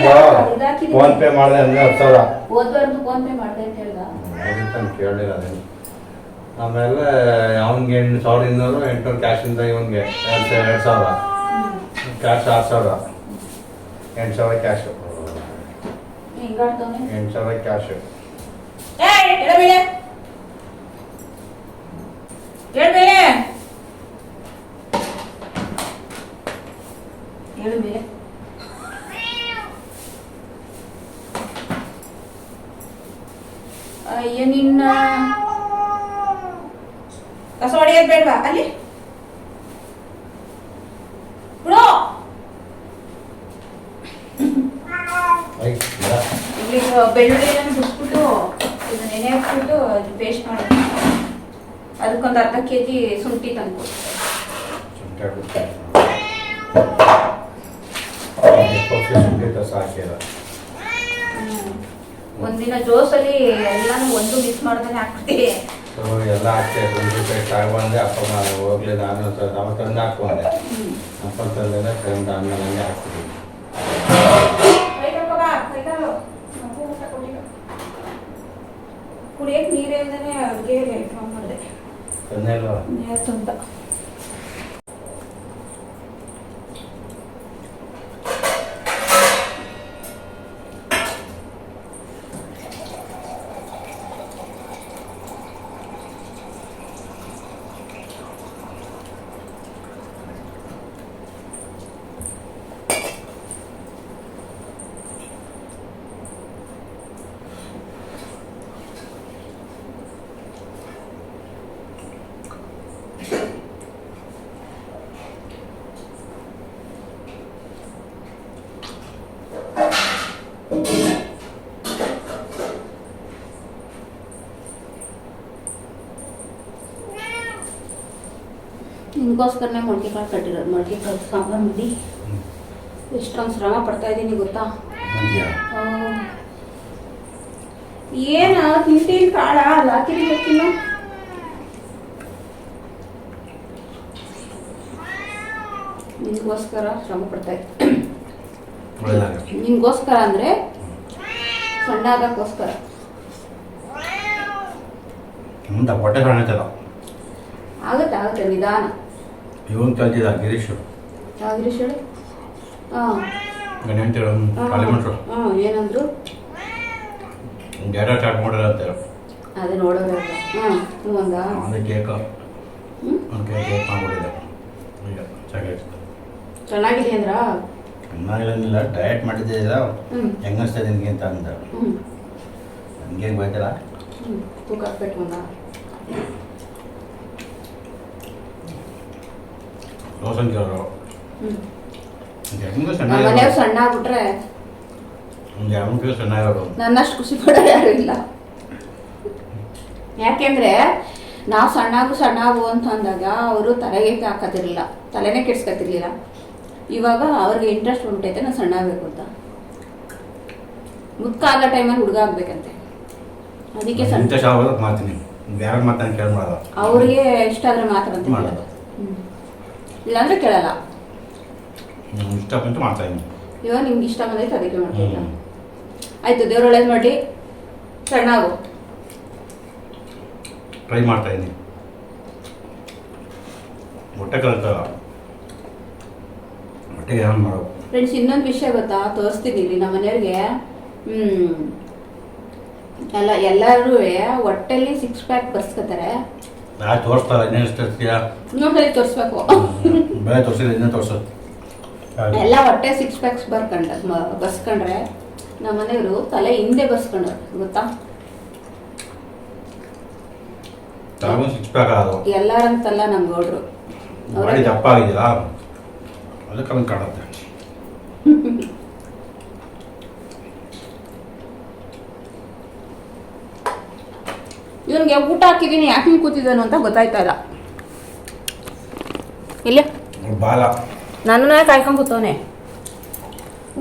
ಫೋನ್ ಪೇ ಮಾಡಿದೆ ಅಂದ್ರೆ 10,000. ಓದ್ಬಾರ್ದು ಫೋನ್ ಪೇ ಮಾಡಿದೆ ಅಂತ ಹೇಳ್ದ. ಕೇಳಲಿಲ್ಲ ಅದೇನು. ಆಮೇಲೆ ಅವನಿಗೆ 1,200 800 ಕ್ಯಾಶಿಂದ ಇವನಿಗೆ 2,000 ಕ್ಯಾಶ್. 6,000 8,000 ಕ್ಯಾಶು. 8,000 ಕ್ಯಾಶು. ಅಯ್ಯ, ನಿನ್ನ ಕಸ ಹೊಡೆಯೋದು ಬೇಡವಾ ಅಲ್ಲಿ ಬಿಡೋ. ಇಲ್ಲಿ ಬೆಳ್ಳುಳ್ಳಿ ಎಲ್ಲ ಬಿಟ್ಬಿಟ್ಟು ಇದನ್ನ ನೆನೆ ಹಾಕ್ಬಿಟ್ಟು ಪೇಸ್ಟ್ ಮಾಡೋದು. ಅದಕ್ಕೊಂದು 1/2 kg ಶುಂಠಿ ತಂದು ಒಂದಿನ ಜೋಸಲ್ಲಿ ಎಲ್ಲಾನು ಒಂದು ಮಿಸ್ ಮಾಡ್ದೇನೆ ಹಾಕ್ಬಿಡ್ತೀವಿ. ಎಲ್ಲ ಹಾಕ್ತೇವೆ. ಪೇಸ್ಟ್ ಆಗುವಂದೆ ಅಪ್ಪ ಹೋಗ್ಲಿ. ನಾನು ನಾವು ತಂದು ಹಾಕುವಂದೆ. ಅಪ್ಪ ತಂದೆ ತಂದು ಆಮೇಲೆ ಹಂಗೆ ಹಾಕ್ತೀವಿ. ಕುಡಿಯಕ್ಕೆ ನೀರೇ ಇಲ್ದೇ ಅಡುಗೆ ಮಾಡಿದೆ. ಅಂತ ನಿಮಗೋಸ್ಕರನೇ ಮೊಳಕೆ ಕಾಳು ಕಟ್ಟಿರೋದು. ಮೊಳಕೆ ಕಾಳು ಸಾಂಬಾರು ಮಾಡಿ ಎಷ್ಟೊಂದು ಶ್ರಮ ಪಡ್ತಾ ಇದ್ದೀನಿ ಗೊತ್ತಾ. ಏನ ತಿಂತೀನಿ ಕಾಳ ಅಲ್ಲ ಹಾಕಿರ್ಬೇಕಿನ್ನ. ನಿಮಗೋಸ್ಕರ ಶ್ರಮ ಪಡ್ತಾ ಇದ್ದೀನಿ. ನಿಮಗೋಸ್ಕರ ಅಂದ್ರೆ ಸಣ್ಣ ಆಗಕ್ಕೋಸ್ಕರ. ಹೊಟ್ಟೆ ಕಾಣುತ್ತಲ್ಲ. ಆಗುತ್ತೆ ನಿಧಾನ. ಇವನ್ ಕಲ್ತಿದ್ದ ಗಿರೀಶ್. ಗಿರೀಶ್ ಹೇಳಿ. ಏನಂದ್ರು? ಡೇಟಾ ಚಾಟ್ ಮಾಡೋರ ಅಂತ. ಅದೇ ನೋಡೋರ. ಒಂದು ಕೇಕ್ ಮಾಡ್ಬಿಟ್ಟಿದ್ದೆ. ಚೆನ್ನಾಗಿದೆ ಅಂದ್ರ? ಚೆನ್ನಾಗಿಲ್ಲ. ಡಯಟ್ ಮಾಡಿದ್ದೆ. ಹೆಂಗ ಅನಿಸ್ತಾ ನಿನ್ಗೆ ಅಂತ ಅಂದ. ಹಂಗೇನು ಬೈತಲ್ಲ. ತೂಕ ಹಾಕ್ಬಿಟ್ಟು ಬಂದ. ಮನೆಯವ್ರು ಸಣ್ಣ ಆಗ್ಬಿಟ್ರೆ ಒಂದು 2 ಕಿಲೋ ಚೆನ್ನಾಗಿರೋದು. ನನ್ನಷ್ಟು ಖುಷಿ ಪಡೋರು ಯಾರು ಇಲ್ಲ. ಯಾಕೆಂದರೆ ನಾವು ಸಣ್ಣಾಗು ಅಂತ ಅಂದಾಗ ಅವರು ತಲೆಗೆ ಹಾಕೋದಿರಲಿಲ್ಲ, ತಲೆನೇ ಕೆಡ್ಸ್ಕೊತಿರ್ಲಿಲ್ಲ. ಇವಾಗ ಅವ್ರಿಗೆ ಇಂಟ್ರೆಸ್ಟ್ ಬಂದ್ಬಿಟ್ಟೈತೆ ನಾನು ಸಣ್ಣ ಆಗಬೇಕು ಅಂತ. ಮುದ್ಕ ಆಗೋ ಟೈಮಲ್ಲಿ ಹುಡುಗ ಆಗ್ಬೇಕಂತೆ, ಅದಕ್ಕೆ ಇಂಥ ಶಾವ ಮಾಡ್ತೀನಿ, ಬೇರೆ ಮಾತನ್ನು ಕೇಳಿ ಮಾಡೋದು. ಅವ್ರಿಗೆ ಇಷ್ಟ ಆದರೆ ಮಾತ್ರ ಅಂತ ಮಾಡೋದು. ಇಲ್ಲಾಂದ್ರೆ ಕೇಳಲ್ಲ. ಇಷ್ಟ ಬಂತು ಮಾಡ್ತಾ ಇದ್ದೀನಿ. ಇವಾಗ ನಿಮ್ಗೆ ಇಷ್ಟ ಬಂದೈತೆ ಅದಕ್ಕೆ ಮಾಡ್ತಿಲ್ಲ. ಆಯ್ತು, ದೇವ್ರು ಒಳ್ಳೇದು ಮಾಡಿ ಸಣ್ಣ ಆಗು. ಟ್ರೈ ಮಾಡ್ತಾ ಇದ್ದೀನಿ. ಹೊಟ್ಟೆ ಕಲಿತಲ್ಲ, ಹೊಟ್ಟೆಗೆ ಏನು ಮಾಡೋದು. ಫ್ರೆಂಡ್ಸ್, ಇನ್ನೊಂದು ವಿಷಯ ಗೊತ್ತಾ, ತೋರಿಸ್ತೀನಿ ಇಲ್ಲಿ ನಮ್ಮ ಮನೆಯವ್ರಿಗೆ. ಎಲ್ಲರೂ ಹೊಟ್ಟೆಲಿ 6 ಪ್ಯಾಕ್ ಬರ್ಸ್ಕೊತಾರೆ. ಯಾರು ತೋರಿಸ್ತಾರೆ? ಇನ್ನೇನು ತೋರಿಸ್ತೀಯಾ? ಇನ್ನೊಂದ್ಸಲಿ ತೋರಿಸ್ಬೇಕು. ಬೇರೆ ತೋರಿಸಿದ್ರೆ ಇನ್ನೂ ತೋರಿಸೋದು. ಎಲ್ಲ ಹೊಟ್ಟೆ 6 ಪ್ಯಾಕ್ಸ್ ಬರ್ಸ್ಕೊಂಡ್ರೆ ನಮ್ಮ ಮನೆಯವರು ತಲೆ ಹಿಂದೆ ಬರ್ಸ್ಕೊಂಡ್ರೆ ಗೊತ್ತಾ. ತಲೆಗೂ 6 ಪ್ಯಾಕ್ ಆಗೋದು. ಎಲ್ಲರಂತಲ್ಲ ನಮ್ಮ ಗೌಡ್ರು. ಬಾಡಿ ದಪ್ಪ ಆಗಿದೆಯಲ್ಲ, ಅದಕ್ಕೆ ಹಂಗೆ ಕಾಣುತ್ತೆ. ಇವನಿಗೆ ಊಟ ಹಾಕಿದ್ದೀನಿ, ಯಾಕೆ ಹಿಂಗೆ ಕೂತಿದ್ದಾನು ಅಂತ ಗೊತ್ತಾಯ್ತಾ ಇಲ್ಲ. ಇಲ್ಲ ಬಾಲ ನನ್ನನ್ನೇ ಕಾಯ್ಕೊಂಡು ಕೂತವನೆ.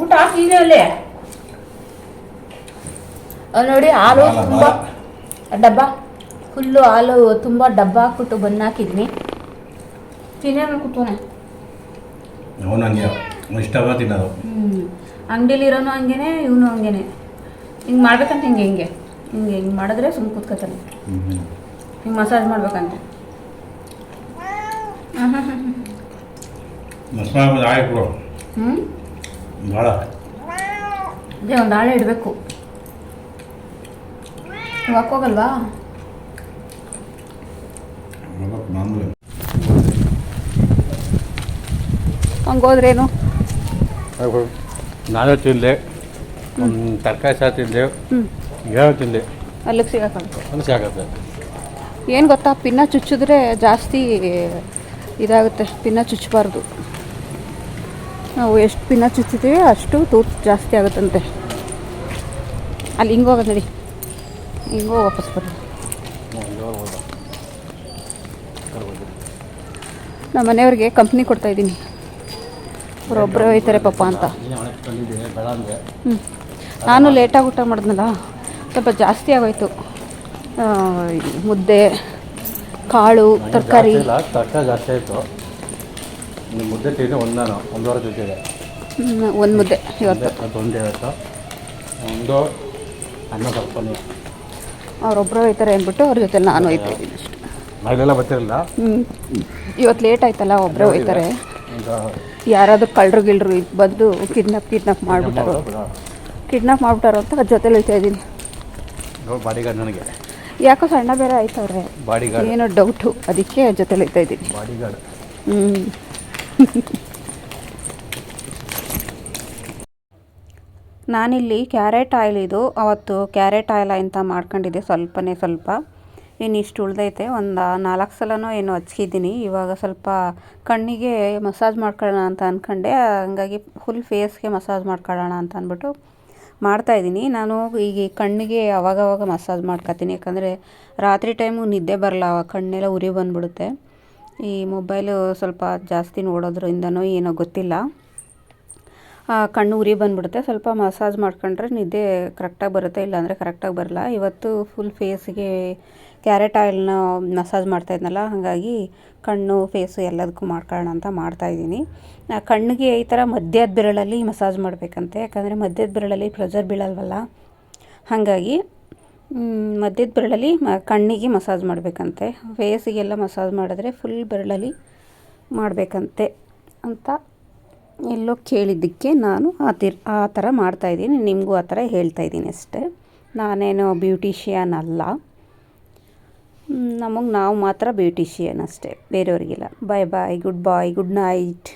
ಊಟ ಹಾಕಿದ್ದೀನಿ ಅಲ್ಲಿ. ನೋಡಿ, ಹಾಲು ತುಂಬ ಡಬ್ಬ ಫುಲ್ಲು, ಹಾಲು ತುಂಬ ಡಬ್ಬ ಹಾಕ್ಬಿಟ್ಟು ಬನ್ನ ಹಾಕಿದ್ದೀನಿ. ತಿನ್ನೋಣ ಕೂತವನೆ. ಅವನು ಹಂಗೆ ಇಷ್ಟವ ತಿನ್ನೋದು. ಅಂಗಡಿಲಿರೋನು ಹಂಗೇನೆ, ಇವನು ಹಂಗೇನೆ. ಹಿಂಗೆ ಮಾಡ್ಬೇಕಂತ ಹಿಂಗೆ ಮಾಡಿದ್ರೆ ಸುಮ್ಮನೆ ಕೂತ್ಕೊತಾನೆ. ಹಿಂಗೆ ಮಸಾಜ್ ಮಾಡ್ಬೇಕಂತ. ಮಸಾಲೆ ಆಯ್ತು ಭಾಳ. ಅದೇ ಒಂದು ಆಳೆ ಇಡಬೇಕು. ಹಾಕೋಗಲ್ವಾ? ಮಾಮೂಲಿ ಹಂಗೋದ್ರೇನು? ನಾನು ತಿಂದೆ, ತರಕಾರಿ ಸಾರು ತಿಂದೆ, ಏನೋ ತಿಂದೆ, ಅಲ್ಲಿಗೆ ಸಿಗಕ್ಕಲ್ಲ. ಅನಿಸಿ ಆಗುತ್ತೆ. ಏನು ಗೊತ್ತಾ, ಪಿನ್ನ ಚುಚ್ಚಿದ್ರೆ ಜಾಸ್ತಿ ಇದಾಗುತ್ತೆ. ಪಿನ್ನ ಚುಚ್ಚಬಾರ್ದು. ನಾವು ಎಷ್ಟು ಪಿನ್ನ ಚುಚ್ಚಿತೀವಿ ಅಷ್ಟು ತೂತು ಜಾಸ್ತಿ ಆಗುತ್ತಂತೆ. ಅಲ್ಲಿ ಹಿಂಗೆ ಹೋಗೋದು ನೋಡಿ, ಹಿಂಗೋ ವಾಪಸ್ ಬರ್ರಿ. ನಮ್ಮ ಮನೆಯವ್ರಿಗೆ ಕಂಪ್ನಿ ಕೊಡ್ತಾಯಿದ್ದೀನಿ, ಅವರೊಬ್ಬರೇ ಹೋಯ್ತಾರೆ ಪಾಪ ಅಂತ. ನಾನು ಲೇಟಾಗಿ ಊಟ ಮಾಡಿದ್ನಲ್ಲ, ಸ್ವಲ್ಪ ಜಾಸ್ತಿ ಆಗೋಯ್ತು. ಮುದ್ದೆ, ಕಾಳು, ತರಕಾರಿ ಜಾಸ್ತಿ ಆಯಿತು. ಮುದ್ದೆ ತಿಂದು ಒಂದೂವರೆ ತಿಂತಿದೆ. ಒಂದು ಮುದ್ದೆ ಇವತ್ತು. ಒಂದೇ ಇವತ್ತು ಒಂದು ಅನ್ನ ಸ್ವಲ್ಪ. ಅವರೊಬ್ಬರು ಹೋಯ್ತಾರೆ ಅಂದ್ಬಿಟ್ಟು ಅವ್ರ ಜೊತೆ ನಾನು ಹೋಯ್ತಾಯಿದ್ದೀನಿ ಅಷ್ಟೇ. ಮಳೆಲ್ಲ ಬರ್ತಿರಲಿಲ್ಲ. ಇವತ್ತು ಲೇಟ್ ಆಯ್ತಲ್ಲ, ಒಬ್ಬರೇ ಹೋಯ್ತಾರೆ. ಯಾರಾದರೂ ಕಳ್ಳರು ಬಂದು ಕಿಡ್ನಾಪ್ ಮಾಡಿಬಿಟ್ಟಾರೋ ಅಂತ ಜೊತೆಲಿ ಹೋಯ್ತಾಯಿದ್ದೀನಿ. ಬಾಡಿಗಾರ್ಡ್ ನನಗೆ ಯಾಕೋ ಸಣ್ಣ ಬೇರೆ ಆಯ್ತವ್ರೆ, ಬಾಡಿಗಾರ್ಡ್ ಏನೋ ಡೌಟು, ಅದಕ್ಕೆ ಜೊತೆಲಿ ಹೋಯ್ತಾಯಿದ್ದೀನಿ. ಬಾಡಿಗಾರ್ಡ್. ನಾನಿಲ್ಲಿ ಕ್ಯಾರೆಟ್ ಆಯಿಲ್, ಇದು ಅವತ್ತು ಕ್ಯಾರೆಟ್ ಆಯಿಲ್ ಅಂತ ಮಾಡ್ಕೊಂಡಿದ್ದೆ ಸ್ವಲ್ಪ. ಇನ್ನು ಇಷ್ಟು ಉಳ್ದೈತೆ. ಒಂದು 4 ಸಲನೋ ಏನೋ ಹಚ್ಕಿದ್ದೀನಿ. ಇವಾಗ ಸ್ವಲ್ಪ ಕಣ್ಣಿಗೆ ಮಸಾಜ್ ಮಾಡ್ಕೊಳ್ಳೋಣ ಅಂತ ಅಂದ್ಕೊಂಡೆ, ಹಂಗಾಗಿ ಫುಲ್ ಫೇಸ್ಗೆ ಮಸಾಜ್ ಮಾಡ್ಕೊಳ್ಳೋಣ ಅಂತ ಅಂದ್ಬಿಟ್ಟು ಮಾಡ್ತಾಯಿದ್ದೀನಿ. ನಾನು ಈಗ ಕಣ್ಣಿಗೆ ಅವಾಗವಾಗ ಮಸಾಜ್ ಮಾಡ್ಕೊತೀನಿ, ಯಾಕಂದರೆ ರಾತ್ರಿ ಟೈಮು ನಿದ್ದೆ ಬರಲ್ಲ, ಕಣ್ಣೆಲ್ಲ ಉರಿ ಬಂದುಬಿಡುತ್ತೆ. ಈ ಮೊಬೈಲು ಸ್ವಲ್ಪ ಜಾಸ್ತಿ ನೋಡೋದ್ರಿಂದನೋ ಏನೋ ಗೊತ್ತಿಲ್ಲ, ಕಣ್ಣು ಉರಿ ಬಂದುಬಿಡುತ್ತೆ. ಸ್ವಲ್ಪ ಮಸಾಜ್ ಮಾಡ್ಕೊಂಡ್ರೆ ನಿದ್ದೆ ಕರೆಕ್ಟಾಗಿ ಬರುತ್ತೆ, ಇಲ್ಲಾಂದರೆ ಕರೆಕ್ಟಾಗಿ ಬರಲ್ಲ. ಇವತ್ತು ಫುಲ್ ಫೇಸ್ಗೆ ಕ್ಯಾರೆಟ್ ಆಯಿಲ್ನ ಮಸಾಜ್ ಮಾಡ್ತಾಯಿದ್ನಲ್ಲ, ಹಾಗಾಗಿ ಕಣ್ಣು ಫೇಸು ಎಲ್ಲದಕ್ಕೂ ಮಾಡ್ಕೊಳ್ಳೋಣ ಅಂತ ಮಾಡ್ತಾಯಿದ್ದೀನಿ. ಕಣ್ಣಿಗೆ ಈ ಥರ ಮಧ್ಯದ ಬೆರಳಲ್ಲಿ ಮಸಾಜ್ ಮಾಡಬೇಕಂತೆ, ಯಾಕಂದರೆ ಮಧ್ಯದ ಬೆರಳಲ್ಲಿ ಪ್ರೆಷರ್ ಬೀಳಲ್ವಲ್ಲ, ಹಾಗಾಗಿ ಮಧ್ಯದ ಬೆರಳಲ್ಲಿ ಕಣ್ಣಿಗೆ ಮಸಾಜ್ ಮಾಡಬೇಕಂತೆ. ಫೇಸಿಗೆಲ್ಲ ಮಸಾಜ್ ಮಾಡಿದ್ರೆ ಫುಲ್ ಬೆರಳಲ್ಲಿ ಮಾಡಬೇಕಂತೆ ಅಂತ ಎಲ್ಲೋ ಕೇಳಿದ್ದಕ್ಕೆ ನಾನು ಆ ಥರ ಮಾಡ್ತಾಯಿದ್ದೀನಿ. ನಿಮಗೂ ಆ ಥರ ಹೇಳ್ತಾಯಿದ್ದೀನಿ ಅಷ್ಟೇ. ನಾನೇನೋ ಬ್ಯೂಟಿಷಿಯನ್ ಅಲ್ಲ, ನಾವು ಮಾತ್ರ ಬ್ಯೂಟಿಷಿಯನ್ ಅಷ್ಟೇ, ಬೇರೆಯವರಿಗಿಲ್ಲ. ಬಾಯ್, ಗುಡ್ ನೈಟ್.